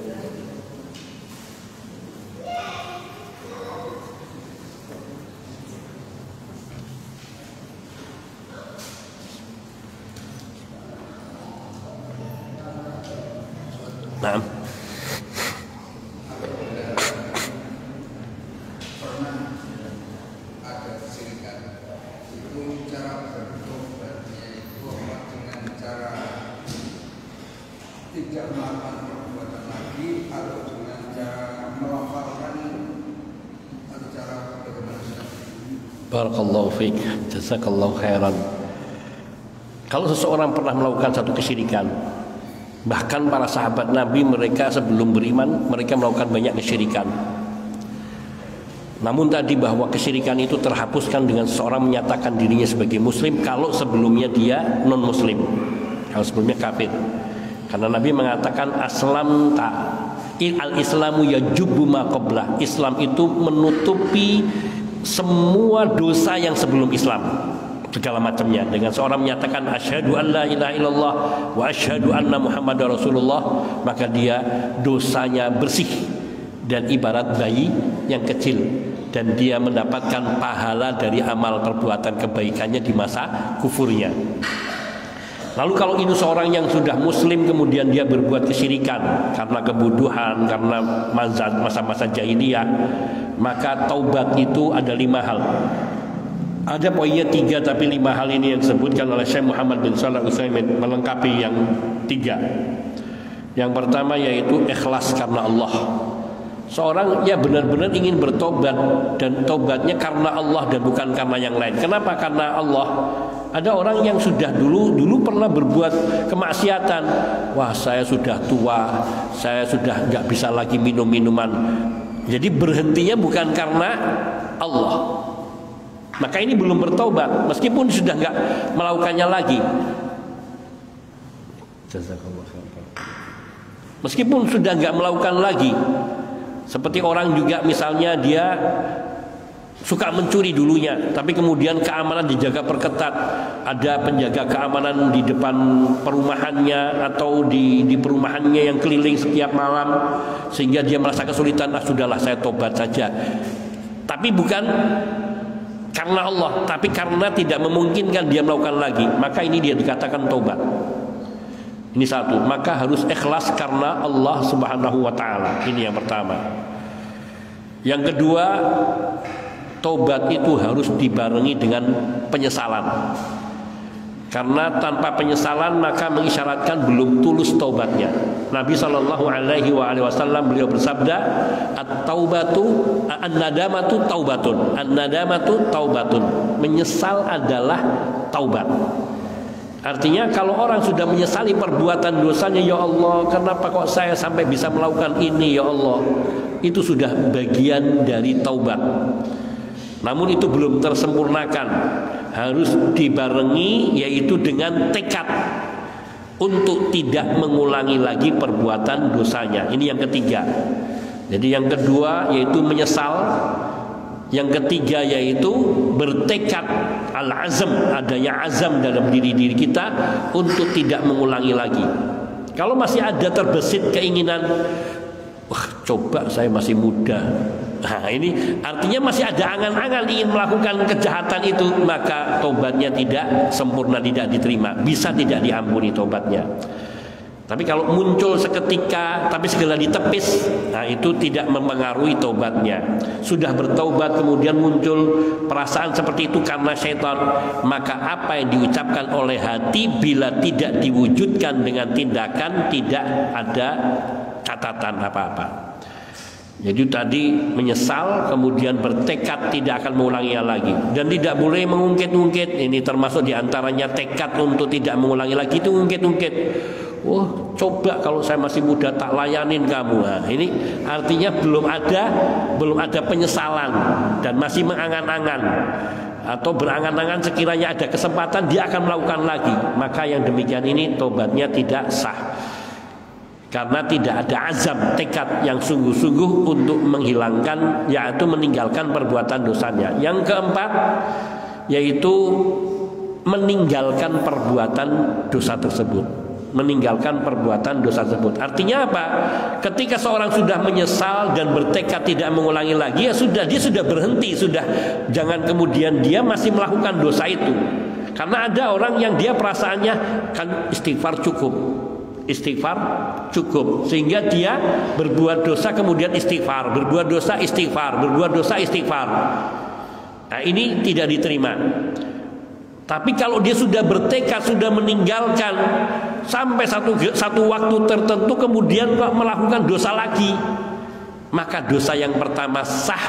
Nah, tidak melakukan perbuatan lagi atau dengan cara melafalkan atau cara bagaimana? Barakallahu fiik, jazakallahu khairan. Kalau seseorang pernah melakukan satu kesyirikan, bahkan para sahabat Nabi mereka sebelum beriman mereka melakukan banyak kesyirikan. Namun tadi bahwa kesyirikan itu terhapuskan dengan seseorang menyatakan dirinya sebagai muslim kalau sebelumnya dia non muslim, kalau sebelumnya kafir. Karena Nabi mengatakan aslam ta al-islamu yajubu ma qabla. Islam itu menutupi semua dosa yang sebelum Islam. segala macamnya. Dengan seorang menyatakan asyhadu an la ilaha illallah wa asyhadu anna muhammadar rasulullah, maka dia dosanya bersih dan ibarat bayi yang kecil, dan dia mendapatkan pahala dari amal perbuatan kebaikannya di masa kufurnya. Lalu kalau ini seorang yang sudah muslim kemudian dia berbuat kesyirikan karena kebuduhan, karena masa-masa jahiliyah, maka taubat itu ada 5 hal. Ada poinnya 3, tapi 5 hal ini yang disebutkan oleh Syekh Muhammad bin Shalih Al-Utsaimin melengkapi yang 3. Yang pertama yaitu ikhlas karena Allah. Seorang ya benar-benar ingin bertobat, dan tobatnya karena Allah dan bukan karena yang lain. Kenapa karena Allah? Ada orang yang sudah dulu pernah berbuat kemaksiatan. Wah, saya sudah tua, saya sudah nggak bisa lagi minum minuman. Jadi berhentinya bukan karena Allah. Maka ini belum bertobat, meskipun sudah nggak melakukannya lagi. Meskipun sudah nggak melakukan lagi. Seperti orang juga misalnya dia suka mencuri dulunya, tapi kemudian keamanan dijaga perketat. Ada penjaga keamanan di depan perumahannya atau di perumahannya yang keliling setiap malam, sehingga dia merasa kesulitan. Sudahlah, saya tobat saja. Tapi bukan karena Allah, tapi karena tidak memungkinkan dia melakukan lagi, maka ini dia dikatakan tobat. Ini satu, maka harus ikhlas karena Allah Subhanahu wa ta'ala. Ini yang pertama. Yang kedua, tobat itu harus dibarengi dengan penyesalan. Karena tanpa penyesalan maka mengisyaratkan belum tulus tobatnya. Nabi Shallallahu Alaihi Wasallam beliau bersabda, at-taubatu an-nadamatu taubatun, an-nadamatu taubatun. Menyesal adalah taubat. Artinya kalau orang sudah menyesali perbuatan dosanya, ya Allah, kenapa kok saya sampai bisa melakukan ini, ya Allah, itu sudah bagian dari taubat. Namun itu belum tersempurnakan, harus dibarengi yaitu dengan tekad untuk tidak mengulangi lagi perbuatan dosanya. Ini yang ketiga. Jadi yang kedua yaitu menyesal. Yang ketiga yaitu bertekad, al-azam, adanya azam dalam diri kita untuk tidak mengulangi lagi. Kalau masih ada terbesit keinginan, wah, coba saya masih muda, nah ini artinya masih ada angan-angan ingin melakukan kejahatan itu, maka tobatnya tidak sempurna, tidak diterima, bisa tidak diampuni tobatnya. Tapi kalau muncul seketika tapi segera ditepis, nah itu tidak mempengaruhi tobatnya. Sudah bertobat kemudian muncul perasaan seperti itu karena syaitan, maka apa yang diucapkan oleh hati bila tidak diwujudkan dengan tindakan tidak ada catatan apa-apa. Jadi tadi menyesal kemudian bertekad tidak akan mengulanginya lagi, dan tidak boleh mengungkit-ungkit. Ini termasuk diantaranya tekad untuk tidak mengulangi lagi itu ungkit-ungkit. Oh, coba kalau saya masih muda tak layanin kamu. Nah, ini artinya belum ada penyesalan dan masih mengangan-angan atau berangan-angan sekiranya ada kesempatan dia akan melakukan lagi. Maka yang demikian ini tobatnya tidak sah. Karena tidak ada azam, tekad yang sungguh-sungguh untuk menghilangkan, yaitu meninggalkan perbuatan dosanya. Yang keempat yaitu meninggalkan perbuatan dosa tersebut. Meninggalkan perbuatan dosa tersebut. Artinya apa? Ketika seorang sudah menyesal dan bertekad tidak mengulangi lagi, ya sudah, dia sudah berhenti, sudah. Jangan kemudian dia masih melakukan dosa itu. Karena ada orang yang dia perasaannya kan istighfar cukup, sehingga dia berbuat dosa kemudian istighfar, berbuat dosa istighfar, berbuat dosa istighfar. Nah, ini tidak diterima. Tapi kalau dia sudah bertekad, sudah meninggalkan sampai satu waktu tertentu kemudian kok melakukan dosa lagi, maka dosa yang pertama sah,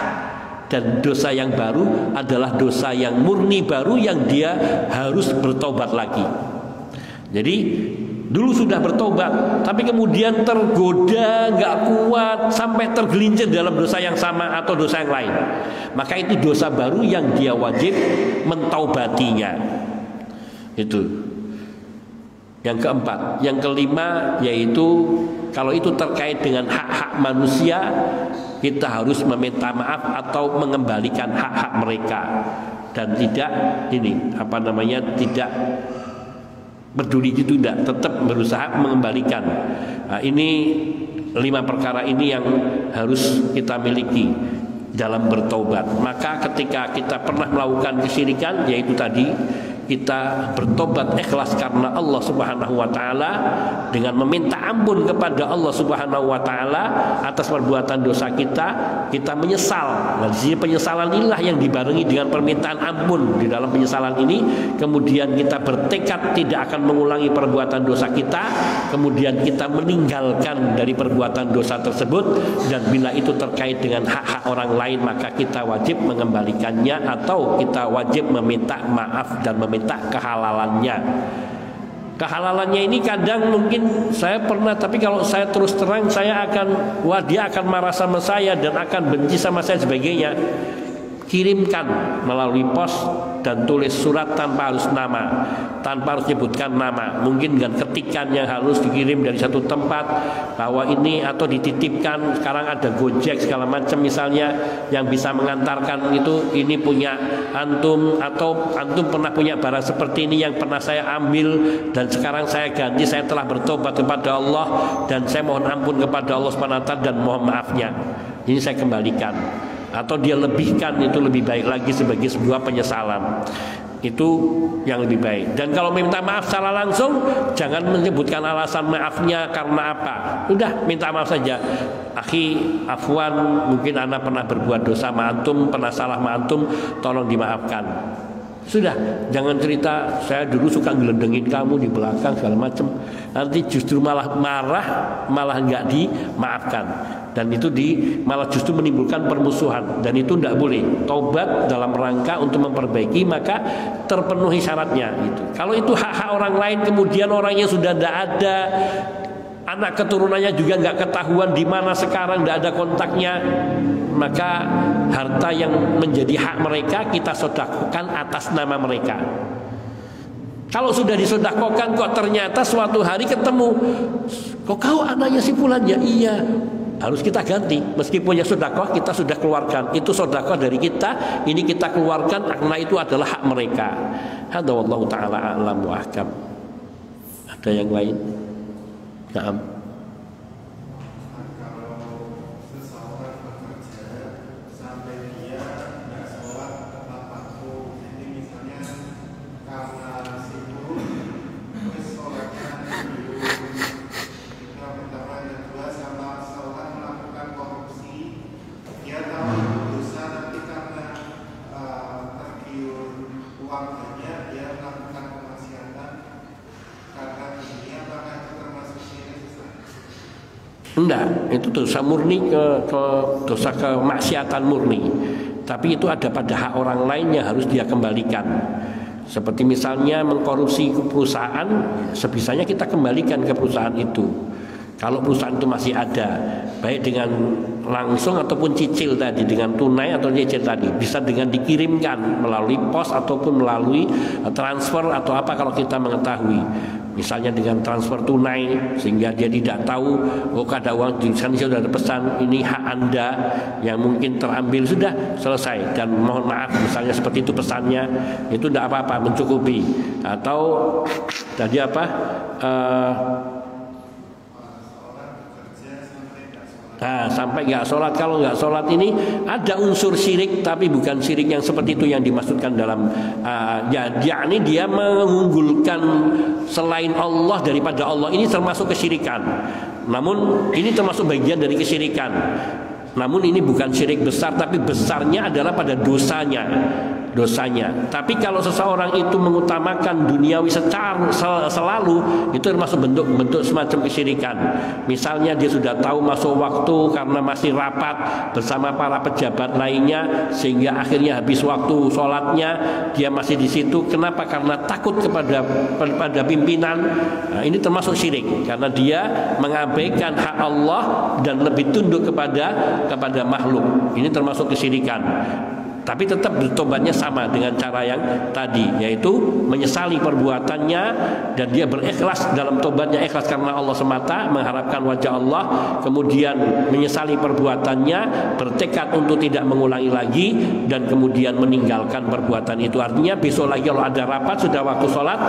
dan dosa yang baru adalah dosa yang murni baru yang dia harus bertobat lagi. Jadi dulu sudah bertobat, tapi kemudian tergoda, nggak kuat, sampai tergelincir dalam dosa yang sama atau dosa yang lain, maka itu dosa baru yang dia wajib mentaubatinya. Itu yang keempat. Yang kelima yaitu kalau itu terkait dengan hak-hak manusia, kita harus meminta maaf atau mengembalikan hak-hak mereka. dan tidak tidak peduli itu, tidak, tetap berusaha mengembalikan. Nah, ini 5 perkara ini yang harus kita miliki dalam bertobat. Maka ketika kita pernah melakukan kesyirikan, yaitu tadi kita bertobat ikhlas karena Allah Subhanahu wa taala dengan meminta ampun kepada Allah Subhanahu wa taala atas perbuatan dosa kita menyesal. Nah, di sini penyesalan inilah yang dibarengi dengan permintaan ampun. Di dalam penyesalan ini kemudian kita bertekad tidak akan mengulangi perbuatan dosa kita, kemudian kita meninggalkan dari perbuatan dosa tersebut, dan bila itu terkait dengan hak-hak orang lain maka kita wajib mengembalikannya atau kita wajib meminta maaf dan meminta kehalalannya. Kehalalannya ini kadang mungkin saya pernah, tapi kalau saya terus terang dia akan marah sama saya dan akan benci sama saya sebagainya. Kirimkan melalui pos dan tulis surat tanpa harus nama, tanpa harus menyebutkan nama, mungkin dengan ketikan yang halus dikirim dari satu tempat bahwa ini, atau dititipkan. Sekarang ada Gojek segala macam misalnya yang bisa mengantarkan itu, ini punya antum, atau antum pernah punya barang seperti ini yang pernah saya ambil dan sekarang saya ganti, saya telah bertobat kepada Allah dan saya mohon ampun kepada Allah Subhanahu wa taala dan mohon maafnya, ini saya kembalikan. Atau dia lebihkan, itu lebih baik lagi sebagai sebuah penyesalan. Itu yang lebih baik. Dan kalau minta maaf secara langsung, jangan menyebutkan alasan maafnya karena apa. Udah minta maaf saja. Akhi, afwan, mungkin ana pernah berbuat dosa sama antum, pernah salah sama antum, tolong dimaafkan. Sudah, jangan cerita saya dulu suka ngelendengin kamu di belakang segala macam. Nanti justru malah marah, malah nggak dimaafkan. Dan itu malah justru menimbulkan permusuhan, dan itu tidak boleh. Taubat dalam rangka untuk memperbaiki, maka terpenuhi syaratnya gitu. Kalau itu hak-hak orang lain, kemudian orangnya sudah tidak ada, anak keturunannya juga nggak ketahuan di mana sekarang, tidak ada kontaknya, maka harta yang menjadi hak mereka kita sedekahkan atas nama mereka. Kalau sudah disedekahkan kok ternyata suatu hari ketemu, kok kau anaknya si fulan? Ya iya, harus kita ganti. Meskipun ya sedekah kita sudah keluarkan, itu sedekah dari kita, ini kita keluarkan karena itu adalah hak mereka. Hadza wallahu taala a'lam wa ahkam. Ada yang lain? Naam. Enggak, itu dosa murni, dosa kemaksiatan murni. Tapi itu ada pada hak orang lain yang harus dia kembalikan. Seperti misalnya mengkorupsi perusahaan, sebisanya kita kembalikan ke perusahaan itu. Kalau perusahaan itu masih ada, baik dengan langsung ataupun cicil tadi, dengan tunai atau cicil tadi, bisa dengan dikirimkan melalui pos ataupun melalui transfer atau apa kalau kita mengetahui. Misalnya dengan transfer tunai sehingga dia tidak tahu, oh ada uang di sana sudah ada pesan, ini hak Anda yang mungkin terambil, sudah selesai dan mohon maaf, misalnya seperti itu pesannya, itu tidak apa-apa, mencukupi. Atau tadi apa? Sampai nggak sholat. Kalau nggak sholat ini ada unsur syirik, tapi bukan syirik yang seperti itu yang dimaksudkan dalam yakni dia mengunggulkan selain Allah daripada Allah. Ini termasuk kesyirikan. Namun ini termasuk bagian dari kesyirikan. Namun ini bukan syirik besar, tapi besarnya adalah pada dosanya. Tapi kalau seseorang itu mengutamakan duniawi selalu, itu termasuk bentuk semacam kesyirikan. Misalnya dia sudah tahu masuk waktu karena masih rapat bersama para pejabat lainnya, sehingga akhirnya habis waktu sholatnya dia masih di situ. Kenapa? Karena takut kepada pimpinan. Nah, ini termasuk syirik karena dia mengabaikan hak Allah dan lebih tunduk kepada makhluk. Ini termasuk kesyirikan. Tapi tetap bertobatnya sama dengan cara yang tadi, yaitu menyesali perbuatannya dan dia berikhlas dalam tobatnya, ikhlas karena Allah semata, mengharapkan wajah Allah, kemudian menyesali perbuatannya, bertekad untuk tidak mengulangi lagi, dan kemudian meninggalkan perbuatan itu. Artinya besok lagi kalau ada rapat, sudah waktu sholat,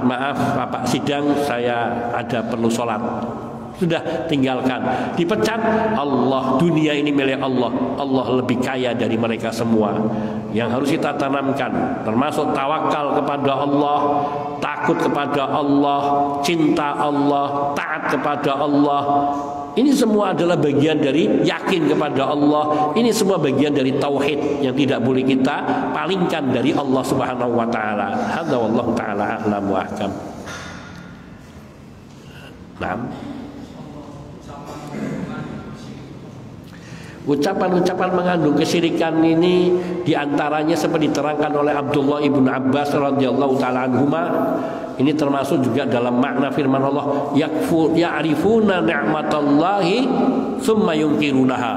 maaf Bapak sidang, saya ada perlu sholat, sudah tinggalkan, dipecat. Allah, dunia ini milik Allah, Allah lebih kaya dari mereka semua. Yang harus kita tanamkan termasuk tawakal kepada Allah, takut kepada Allah, cinta Allah, taat kepada Allah. Ini semua adalah bagian dari yakin kepada Allah. Ini semua bagian dari tauhid yang tidak boleh kita palingkan dari Allah Subhanahu wa taala. Hadza wallahu taala a'lam wa ahkam. Naam. Ucapan-ucapan mengandung kesyirikan ini diantaranya seperti diterangkan oleh Abdullah ibn Abbas radhiyallahu taala anhuma. Ini termasuk juga dalam makna firman Allah, ya'rifuna ni'matallahi tsumma yunkirunaha.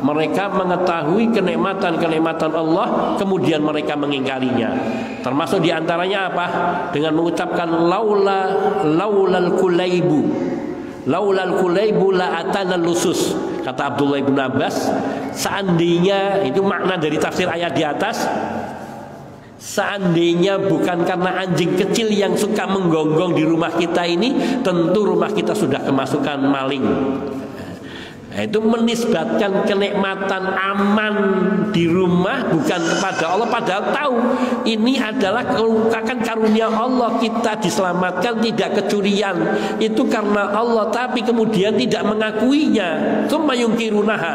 Mereka mengetahui kenikmatan-kenikmatan Allah, kemudian mereka mengingkarinya. Termasuk diantaranya apa? Dengan mengucapkan laulal kulaibu. Laulal kulaibu la atana lusus. Kata Abdullah ibn Abbas, seandainya, itu makna dari tafsir ayat di atas, seandainya bukan karena anjing kecil yang suka menggonggong di rumah kita ini, tentu rumah kita sudah kemasukan maling. Nah, itu menisbatkan kenikmatan aman di rumah bukan kepada Allah, padahal tahu ini adalah kelukakan karunia Allah, kita diselamatkan, tidak kecurian, itu karena Allah, tapi kemudian tidak mengakuinya, tsumma yungkirunaha,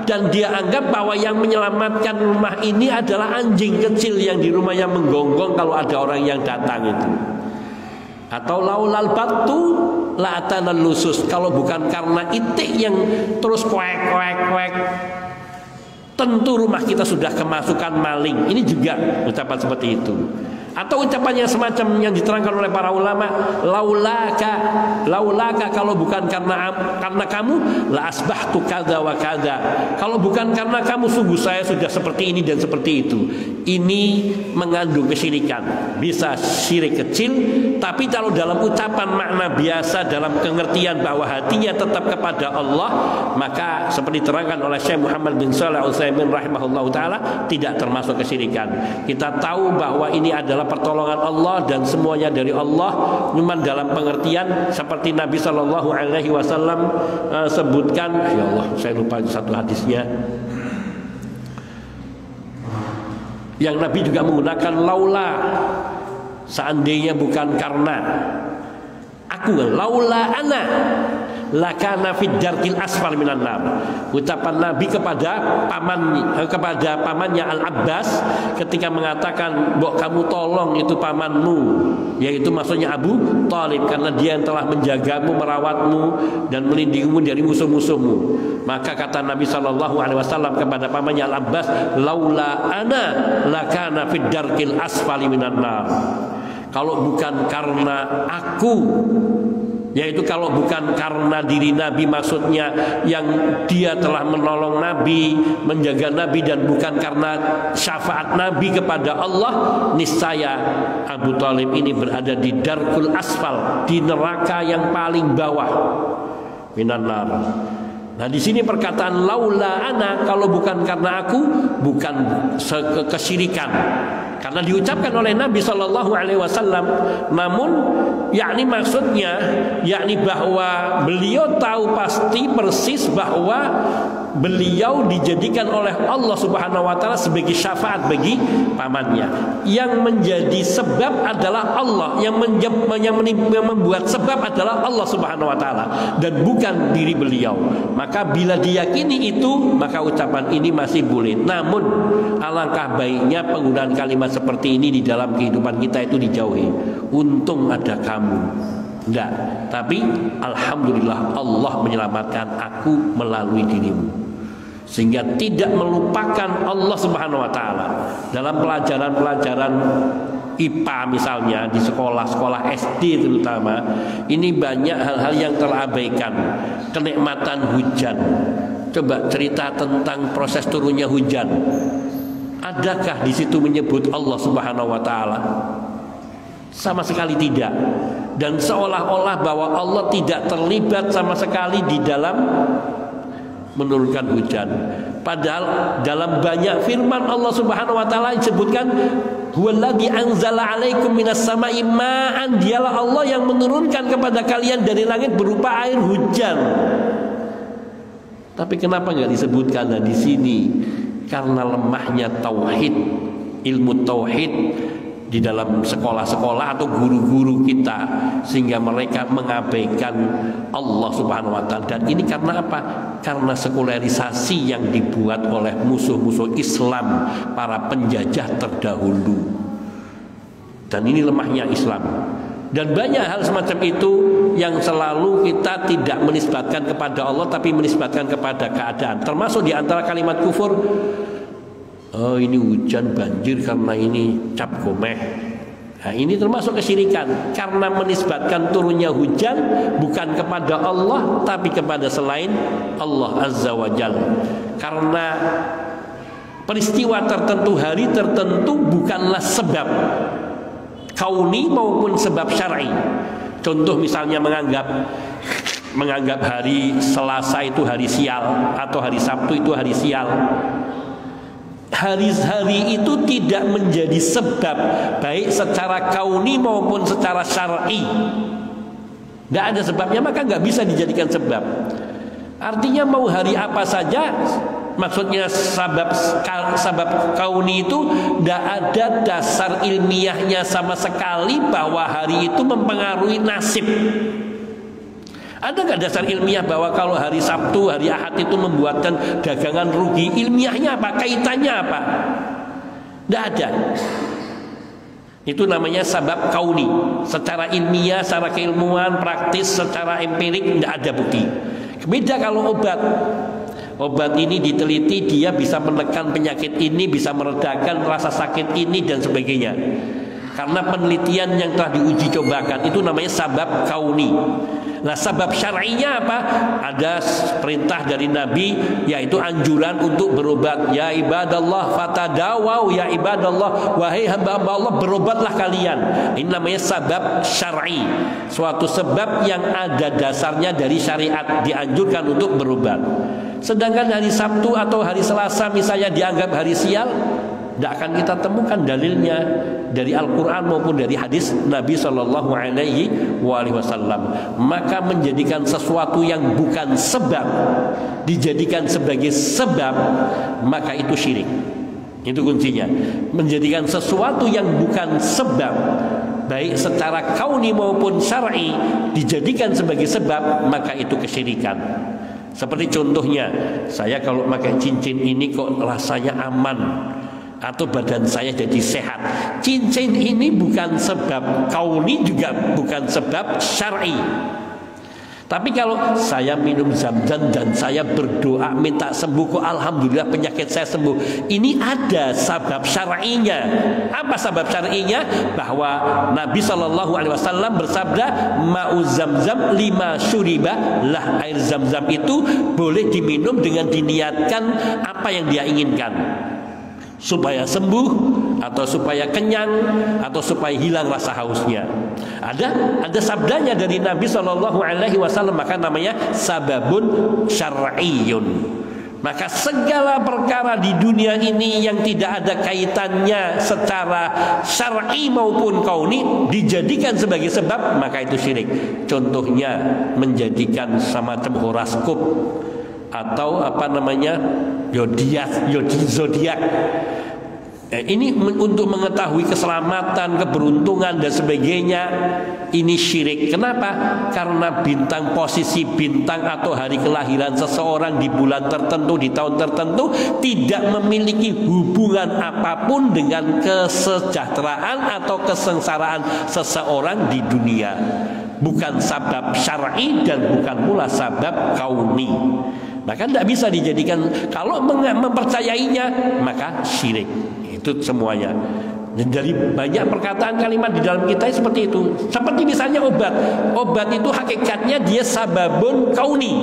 dan dia anggap bahwa yang menyelamatkan rumah ini adalah anjing kecil yang di rumah yang menggonggong kalau ada orang yang datang itu. Atau laulal batu la atanal lusus, kalau bukan karena itik yang terus kuek, tentu rumah kita sudah kemasukan maling. Ini juga ucapan seperti itu. Atau ucapan yang semacam yang diterangkan oleh para ulama, laulaka, kalau bukan karena kamu, la asbahtu kadza wa kadza, kalau bukan karena kamu sungguh saya sudah seperti ini dan seperti itu. Ini mengandung kesyirikan. Bisa syirik kecil, tapi kalau dalam ucapan makna biasa, dalam pengertian bahwa hatinya tetap kepada Allah, maka seperti diterangkan oleh Syekh Muhammad bin Shalih Al-Utsaimin rahimahullahu taala, tidak termasuk kesyirikan. Kita tahu bahwa ini adalah pertolongan Allah dan semuanya dari Allah, cuma dalam pengertian seperti Nabi Shallallahu Alaihi Wasallam sebutkan, ya Allah saya lupa satu hadisnya, yang Nabi juga menggunakan laula, seandainya bukan karena aku, laula ana lakana fid darkil asfal minan nar. Ucapan Nabi kepada pamannya Al-Abbas ketika mengatakan, "Mbok kamu tolong itu pamanmu," yaitu maksudnya Abu Thalib, karena dia yang telah menjagamu, merawatmu dan melindungimu dari musuh-musuhmu. Maka kata Nabi SAW kepada pamannya Al-Abbas, "Laula ana lakana fid darkil asfali minan nar." Kalau bukan karena aku, yaitu kalau bukan karena diri Nabi, maksudnya yang dia telah menolong Nabi, menjaga Nabi, dan bukan karena syafaat Nabi kepada Allah, niscaya Abu Thalib ini berada di darkul asfal, di neraka yang paling bawah, minan nar. Nah di sini perkataan laula ana, kalau bukan karena aku, bukan kesyirikan, karena diucapkan oleh Nabi Shallallahu Alaihi Wasallam. Namun, yakni maksudnya, yakni bahwa beliau tahu pasti persis bahwa beliau dijadikan oleh Allah Subhanahu Wa Taala sebagai syafaat bagi pamannya. Yang menjadi sebab adalah Allah, yang membuat sebab adalah Allah Subhanahu Wa Taala dan bukan diri beliau. Maka bila diyakini itu, maka ucapan ini masih boleh. Namun alangkah baiknya penggunaan kalimat seperti ini di dalam kehidupan kita itu dijauhi. Untung ada kamu. Enggak, tapi alhamdulillah Allah menyelamatkan aku melalui dirimu, sehingga tidak melupakan Allah Subhanahu wa taala. Dalam pelajaran-pelajaran IPA misalnya di sekolah-sekolah SD terutama, ini banyak hal-hal yang terabaikan. Kenikmatan hujan. Coba cerita tentang proses turunnya hujan. Adakah di situ menyebut Allah Subhanahu wa taala? Sama sekali tidak. Dan seolah-olah bahwa Allah tidak terlibat sama sekali di dalam menurunkan hujan. Padahal dalam banyak firman Allah Subhanahu wa taala disebutkan huwallazi anzala 'alaikum minas sama'i ma'an, dialah Allah yang menurunkan kepada kalian dari langit berupa air hujan. Tapi kenapa nggak disebutkan di sini? Karena lemahnya tauhid, ilmu tauhid di dalam sekolah-sekolah atau guru-guru kita, sehingga mereka mengabaikan Allah Subhanahu wa taala. Dan ini karena apa? Karena sekularisasi yang dibuat oleh musuh-musuh Islam, para penjajah terdahulu. Dan ini lemahnya Islam. Dan banyak hal semacam itu yang selalu kita tidak menisbatkan kepada Allah, tapi menisbatkan kepada keadaan. Termasuk di antara kalimat kufur, oh ini hujan banjir karena ini cap gomeh. Nah, ini termasuk kesyirikan, karena menisbatkan turunnya hujan bukan kepada Allah tapi kepada selain Allah Azza wa Jalla. Karena peristiwa tertentu, hari tertentu bukanlah sebab kauni maupun sebab syar'i. Contoh misalnya menganggap hari Selasa itu hari sial atau hari Sabtu itu hari sial. Hari-hari itu tidak menjadi sebab baik secara kauni maupun secara syar'i. Tidak ada sebabnya, maka nggak bisa dijadikan sebab. Artinya mau hari apa saja, maksudnya sabab kauni itu tidak ada dasar ilmiahnya sama sekali bahwa hari itu mempengaruhi nasib. Ada nggak dasar ilmiah bahwa kalau hari Sabtu, hari Ahad itu membuatkan dagangan rugi? Ilmiahnya apa? Kaitannya apa? Tidak ada. Itu namanya sabab kauni. Secara ilmiah, secara keilmuan, praktis, secara empirik tidak ada bukti. Beda kalau obat. Obat ini diteliti, dia bisa menekan penyakit ini, bisa meredakan rasa sakit ini dan sebagainya. Karena penelitian yang telah diuji cobakan, itu namanya sabab kauni. Nah, sabab syar'inya apa? Ada perintah dari Nabi, yaitu anjuran untuk berobat. Ya ibadallah fatadawau, ya ibadallah, wahai hamba-hamba Allah, berobatlah kalian. Ini namanya sabab syar'i, suatu sebab yang ada dasarnya dari syariat, dianjurkan untuk berobat. Sedangkan hari Sabtu atau hari Selasa misalnya dianggap hari sial, tidak akan kita temukan dalilnya dari Al-Quran maupun dari hadis Nabi Shallallahu Alaihi Wasallam. Maka menjadikan sesuatu yang bukan sebab dijadikan sebagai sebab, maka itu syirik. Itu kuncinya. Menjadikan sesuatu yang bukan sebab, baik secara kauni maupun syar'i, dijadikan sebagai sebab, maka itu kesyirikan. Seperti contohnya, saya kalau pakai cincin ini kok rasanya aman, atau badan saya jadi sehat. Cincin ini bukan sebab kauni, juga bukan sebab syar'i. Tapi kalau saya minum zam-zam dan saya berdoa minta sembuh, kok alhamdulillah penyakit saya sembuh, ini ada sabab syar'inya. Apa sabab syar'inya? Bahwa Nabi SAW bersabda, ma'u zam-zam lima syuriba lah, air zam-zam itu boleh diminum dengan diniatkan apa yang dia inginkan, supaya sembuh, atau supaya kenyang, atau supaya hilang rasa hausnya. Ada sabdanya dari Nabi SAW, maka namanya sababun syar'iyyun. Maka segala perkara di dunia ini yang tidak ada kaitannya secara syar'i maupun kauni dijadikan sebagai sebab, maka itu syirik. Contohnya menjadikan semacam horoskop atau apa namanya zodiak. Ini untuk mengetahui keselamatan, keberuntungan dan sebagainya. Ini syirik. Kenapa? Karena bintang, posisi bintang atau hari kelahiran seseorang di bulan tertentu, di tahun tertentu, tidak memiliki hubungan apapun dengan kesejahteraan atau kesengsaraan seseorang di dunia. Bukan sabab syar'i dan bukan pula sabab kauni. Maka tidak bisa dijadikan, kalau mempercayainya maka syirik. Itu semuanya. Dan dari banyak perkataan kalimat di dalam kita seperti itu. Seperti misalnya obat. Obat itu hakikatnya dia sababun kauni,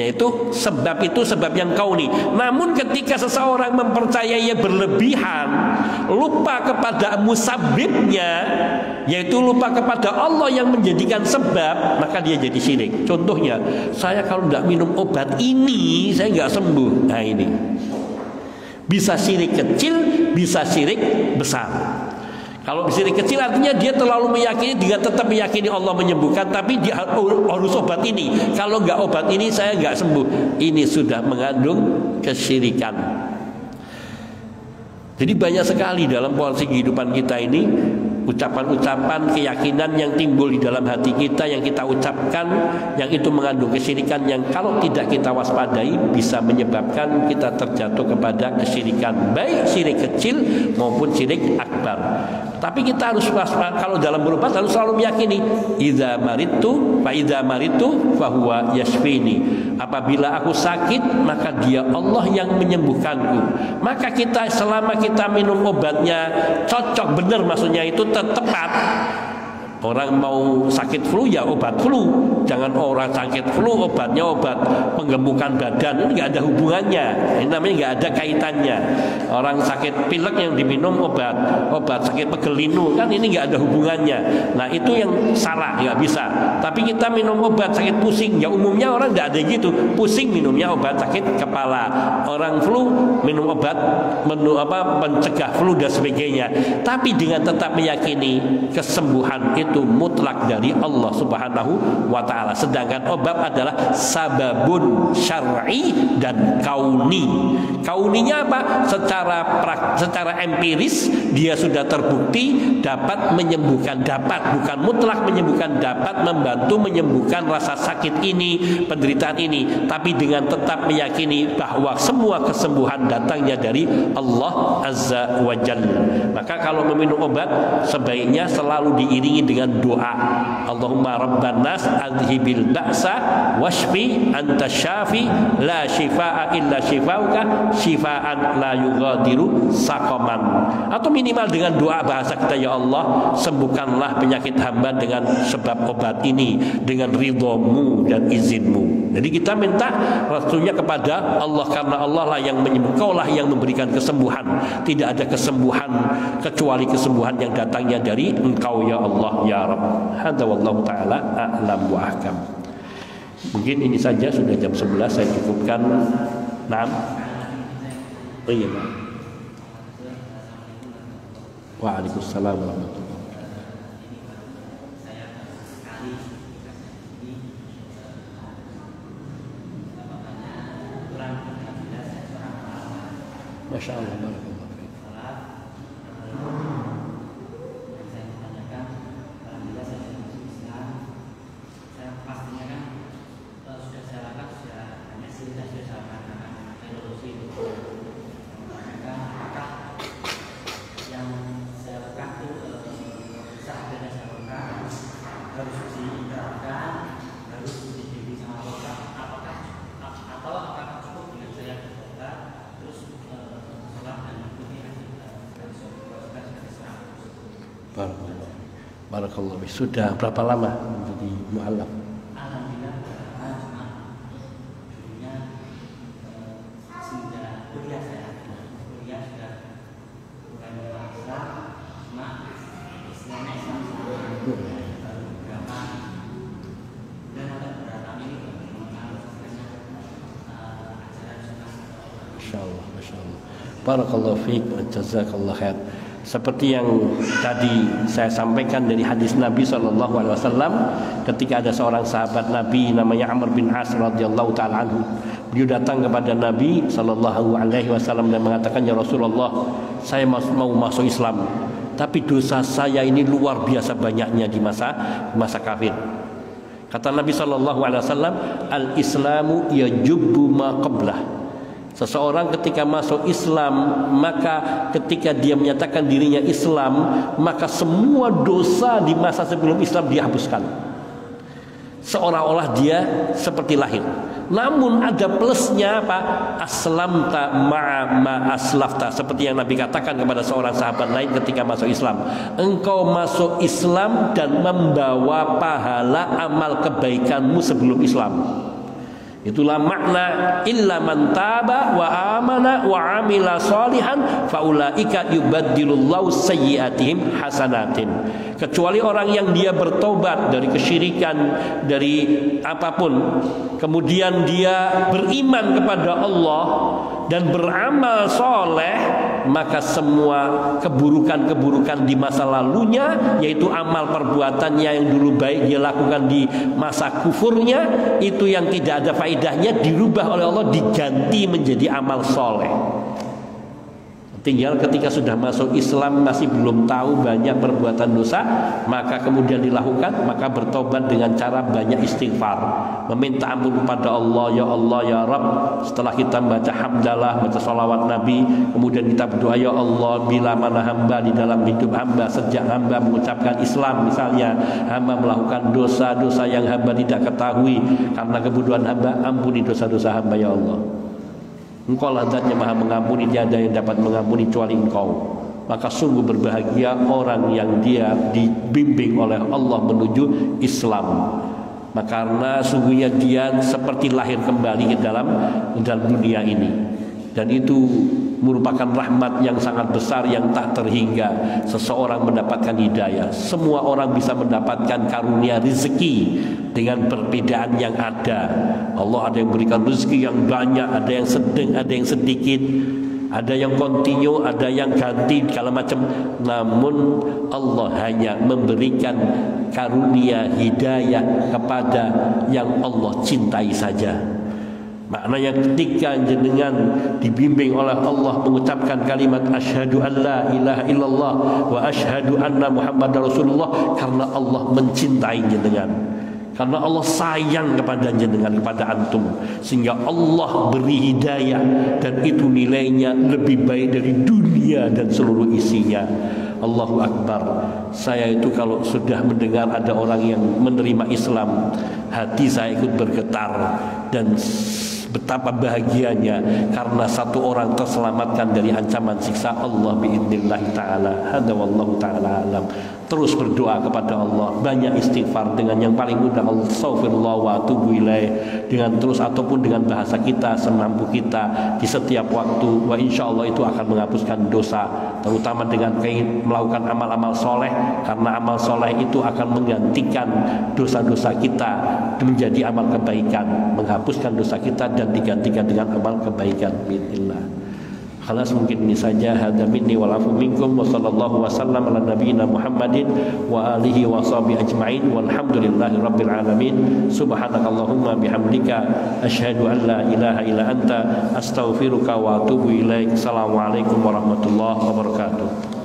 yaitu sebab itu sebab yang kauni. Namun ketika seseorang mempercayainya berlebihan, lupa kepada musabbibnya, yaitu lupa kepada Allah yang menjadikan sebab, maka dia jadi syirik. Contohnya, saya kalau tidak minum obat ini saya nggak sembuh. Nah ini bisa syirik kecil, bisa syirik besar. Kalau syirik kecil artinya dia terlalu meyakini, dia tetap meyakini Allah menyembuhkan, tapi dia harus obat ini. Kalau nggak obat ini saya nggak sembuh. Ini sudah mengandung kesyirikan. Jadi banyak sekali dalam porsi kehidupan kita ini ucapan-ucapan keyakinan yang timbul di dalam hati kita, yang kita ucapkan, yang itu mengandung kesyirikan, yang kalau tidak kita waspadai bisa menyebabkan kita terjatuh kepada kesyirikan, baik syirik kecil maupun syirik akbar. Tapi kita harus waspada. Kalau dalam berobat harus selalu meyakini, idza maritu fa idza maritu fa huwa yashfini. Apabila aku sakit, maka dia Allah yang menyembuhkanku. Maka kita selama kita minum obatnya cocok, benar maksudnya itu tepat. Orang mau sakit flu ya obat flu. Jangan orang sakit flu obatnya obat penggemukan badan. Ini nggak ada hubungannya. Ini namanya nggak ada kaitannya. Orang sakit pilek yang diminum obat sakit pegelinu, kan ini nggak ada hubungannya. Nah itu yang salah, nggak bisa. Tapi kita minum obat sakit pusing, ya umumnya orang nggak ada gitu. Pusing minumnya obat sakit kepala. Orang flu minum obat mencegah flu dan sebagainya. Tapi dengan tetap meyakini kesembuhan itu mutlak dari Allah Subhanahu wa ta'ala. Sedangkan obat adalah sababun syar'i dan kauni. Kauninya apa? Secara empiris dia sudah terbukti dapat menyembuhkan, bukan mutlak menyembuhkan, dapat membantu menyembuhkan rasa sakit ini, penderitaan ini, tapi dengan tetap meyakini bahwa semua kesembuhan datangnya dari Allah Azza wa Jalla. Maka kalau meminum obat sebaiknya selalu diiringi dengan doa. Allahumma rabban nas adhibil ba'sa washfi anta syafi la shifaa illa shifauka shifaan la yughadiru saqaman. Atau minimal dengan doa bahasa kita, ya Allah sembuhkanlah penyakit hamba dengan sebab obat ini, dengan ridhamu dan izinmu. Jadi kita minta restunya kepada Allah, karena Allah lah yang menyembuhkan, Kau lah yang memberikan kesembuhan. Tidak ada kesembuhan kecuali kesembuhan yang datangnya dari Engkau ya Allah ya Rabb. Hadza wallahu taala a'lam wa ahkam. Mungkin ini saja, sudah jam 11, saya cukupkan. Naam. Oh iya, Pak. Waalaikumsalam warahmatullahi wabarakatuh. Masya Allah, barakallah. Barakallah. Sudah berapa lama menjadi mu'allaf? Alhamdulillah sudah kuliah saya. Kuliah sudah bukan Islam, cuma Islamnya Islam berapa dan ada beberapa ini ajaran sunnah. Masya Allah, Masya Allah. Barakallah fiik, jazakallah khair. Seperti yang tadi saya sampaikan dari hadis Nabi SAW, ketika ada seorang sahabat Nabi namanya Amr bin As radhiyallahu taala anhu, beliau datang kepada Nabi SAW dan mengatakan, ya Rasulullah, saya mau masuk Islam, tapi dosa saya ini luar biasa banyaknya di masa kafir. Kata Nabi SAW, al-Islamu yajubbu ma qablah. Seseorang ketika masuk Islam, maka ketika dia menyatakan dirinya Islam, maka semua dosa di masa sebelum Islam dia hapuskan, seolah-olah dia seperti lahir. Namun ada plusnya apa? Aslamta ma'a aslafta. Seperti yang Nabi katakan kepada seorang sahabat lain ketika masuk Islam, engkau masuk Islam dan membawa pahala amal kebaikanmu sebelum Islam. Itulah makna illa man taba wa amana wa amila sholihan faulaika yubaddilullahu sayyiatihim hasanatin. Kecuali orang yang dia bertobat dari kesyirikan, dari apapun, kemudian dia beriman kepada Allah dan beramal soleh, maka semua keburukan-keburukan di masa lalunya, yaitu amal perbuatannya yang dulu baik dia lakukan di masa kufurnya, itu yang tidak ada faedahnya dirubah oleh Allah, diganti menjadi amal soleh. Tinggal ketika sudah masuk Islam masih belum tahu banyak perbuatan dosa, maka kemudian dilakukan, maka bertobat dengan cara banyak istighfar, meminta ampun kepada Allah, ya Allah ya Rabb. Setelah kita baca hamdalah, baca sholawat Nabi, kemudian kita berdoa, ya Allah, bila mana hamba di dalam hidup hamba, sejak hamba mengucapkan Islam misalnya, hamba melakukan dosa-dosa yang hamba tidak ketahui karena kebodohan hamba, ampuni dosa-dosa hamba ya Allah. Engkau lah zat yang maha mengampuni, tiada yang dapat mengampuni kecuali Engkau. Maka sungguh berbahagia orang yang dia dibimbing oleh Allah menuju Islam. Maka karena sungguhnya dia seperti lahir kembali ke dalam dunia ini. Dan itu merupakan rahmat yang sangat besar yang tak terhingga. Seseorang mendapatkan hidayah. Semua orang bisa mendapatkan karunia rezeki dengan perbedaan yang ada. Allah ada yang berikan rezeki yang banyak, ada yang sedang, ada yang sedikit, ada yang kontinu, ada yang ganti segala macam. Namun Allah hanya memberikan karunia hidayah kepada yang Allah cintai saja. Maknanya ketika jenengan dibimbing oleh Allah mengucapkan kalimat asyhadu an la ilaha illallah wa asyhadu anna muhammadar rasulullah, karena Allah mencintai jenengan, karena Allah sayang kepada jenengan, kepada antum, sehingga Allah beri hidayah, dan itu nilainya lebih baik dari dunia dan seluruh isinya. Allahu Akbar. Saya itu kalau sudah mendengar ada orang yang menerima Islam, hati saya ikut bergetar, dan betapa bahagianya karena satu orang terselamatkan dari ancaman siksa Allah biidznillah ta'ala. Hadza wallahu ta'ala alam. Terus berdoa kepada Allah, banyak istighfar dengan yang paling mudah, astaghfirullah wa atubu ilaih, dengan terus ataupun dengan bahasa kita semampu kita di setiap waktu. Wa insyaallah itu akan menghapuskan dosa, terutama dengan melakukan amal-amal soleh, karena amal soleh itu akan menggantikan dosa-dosa kita menjadi amal kebaikan, menghapuskan dosa kita dan digantikan dengan amal kebaikan biidznillah. Khalas, mungkin ini saja. Hadza minni wal afu minkum wa sallallahu wasallam ala nabiyyina Muhammadin wa alihi wa sahbihi ajma'in walhamdulillahi rabbil alamin. Subhanakallahumma bihamdika asyhadu an la ilaha illa anta astaghfiruka wa atubu ilaik. Assalamualaikum warahmatullahi wabarakatuh.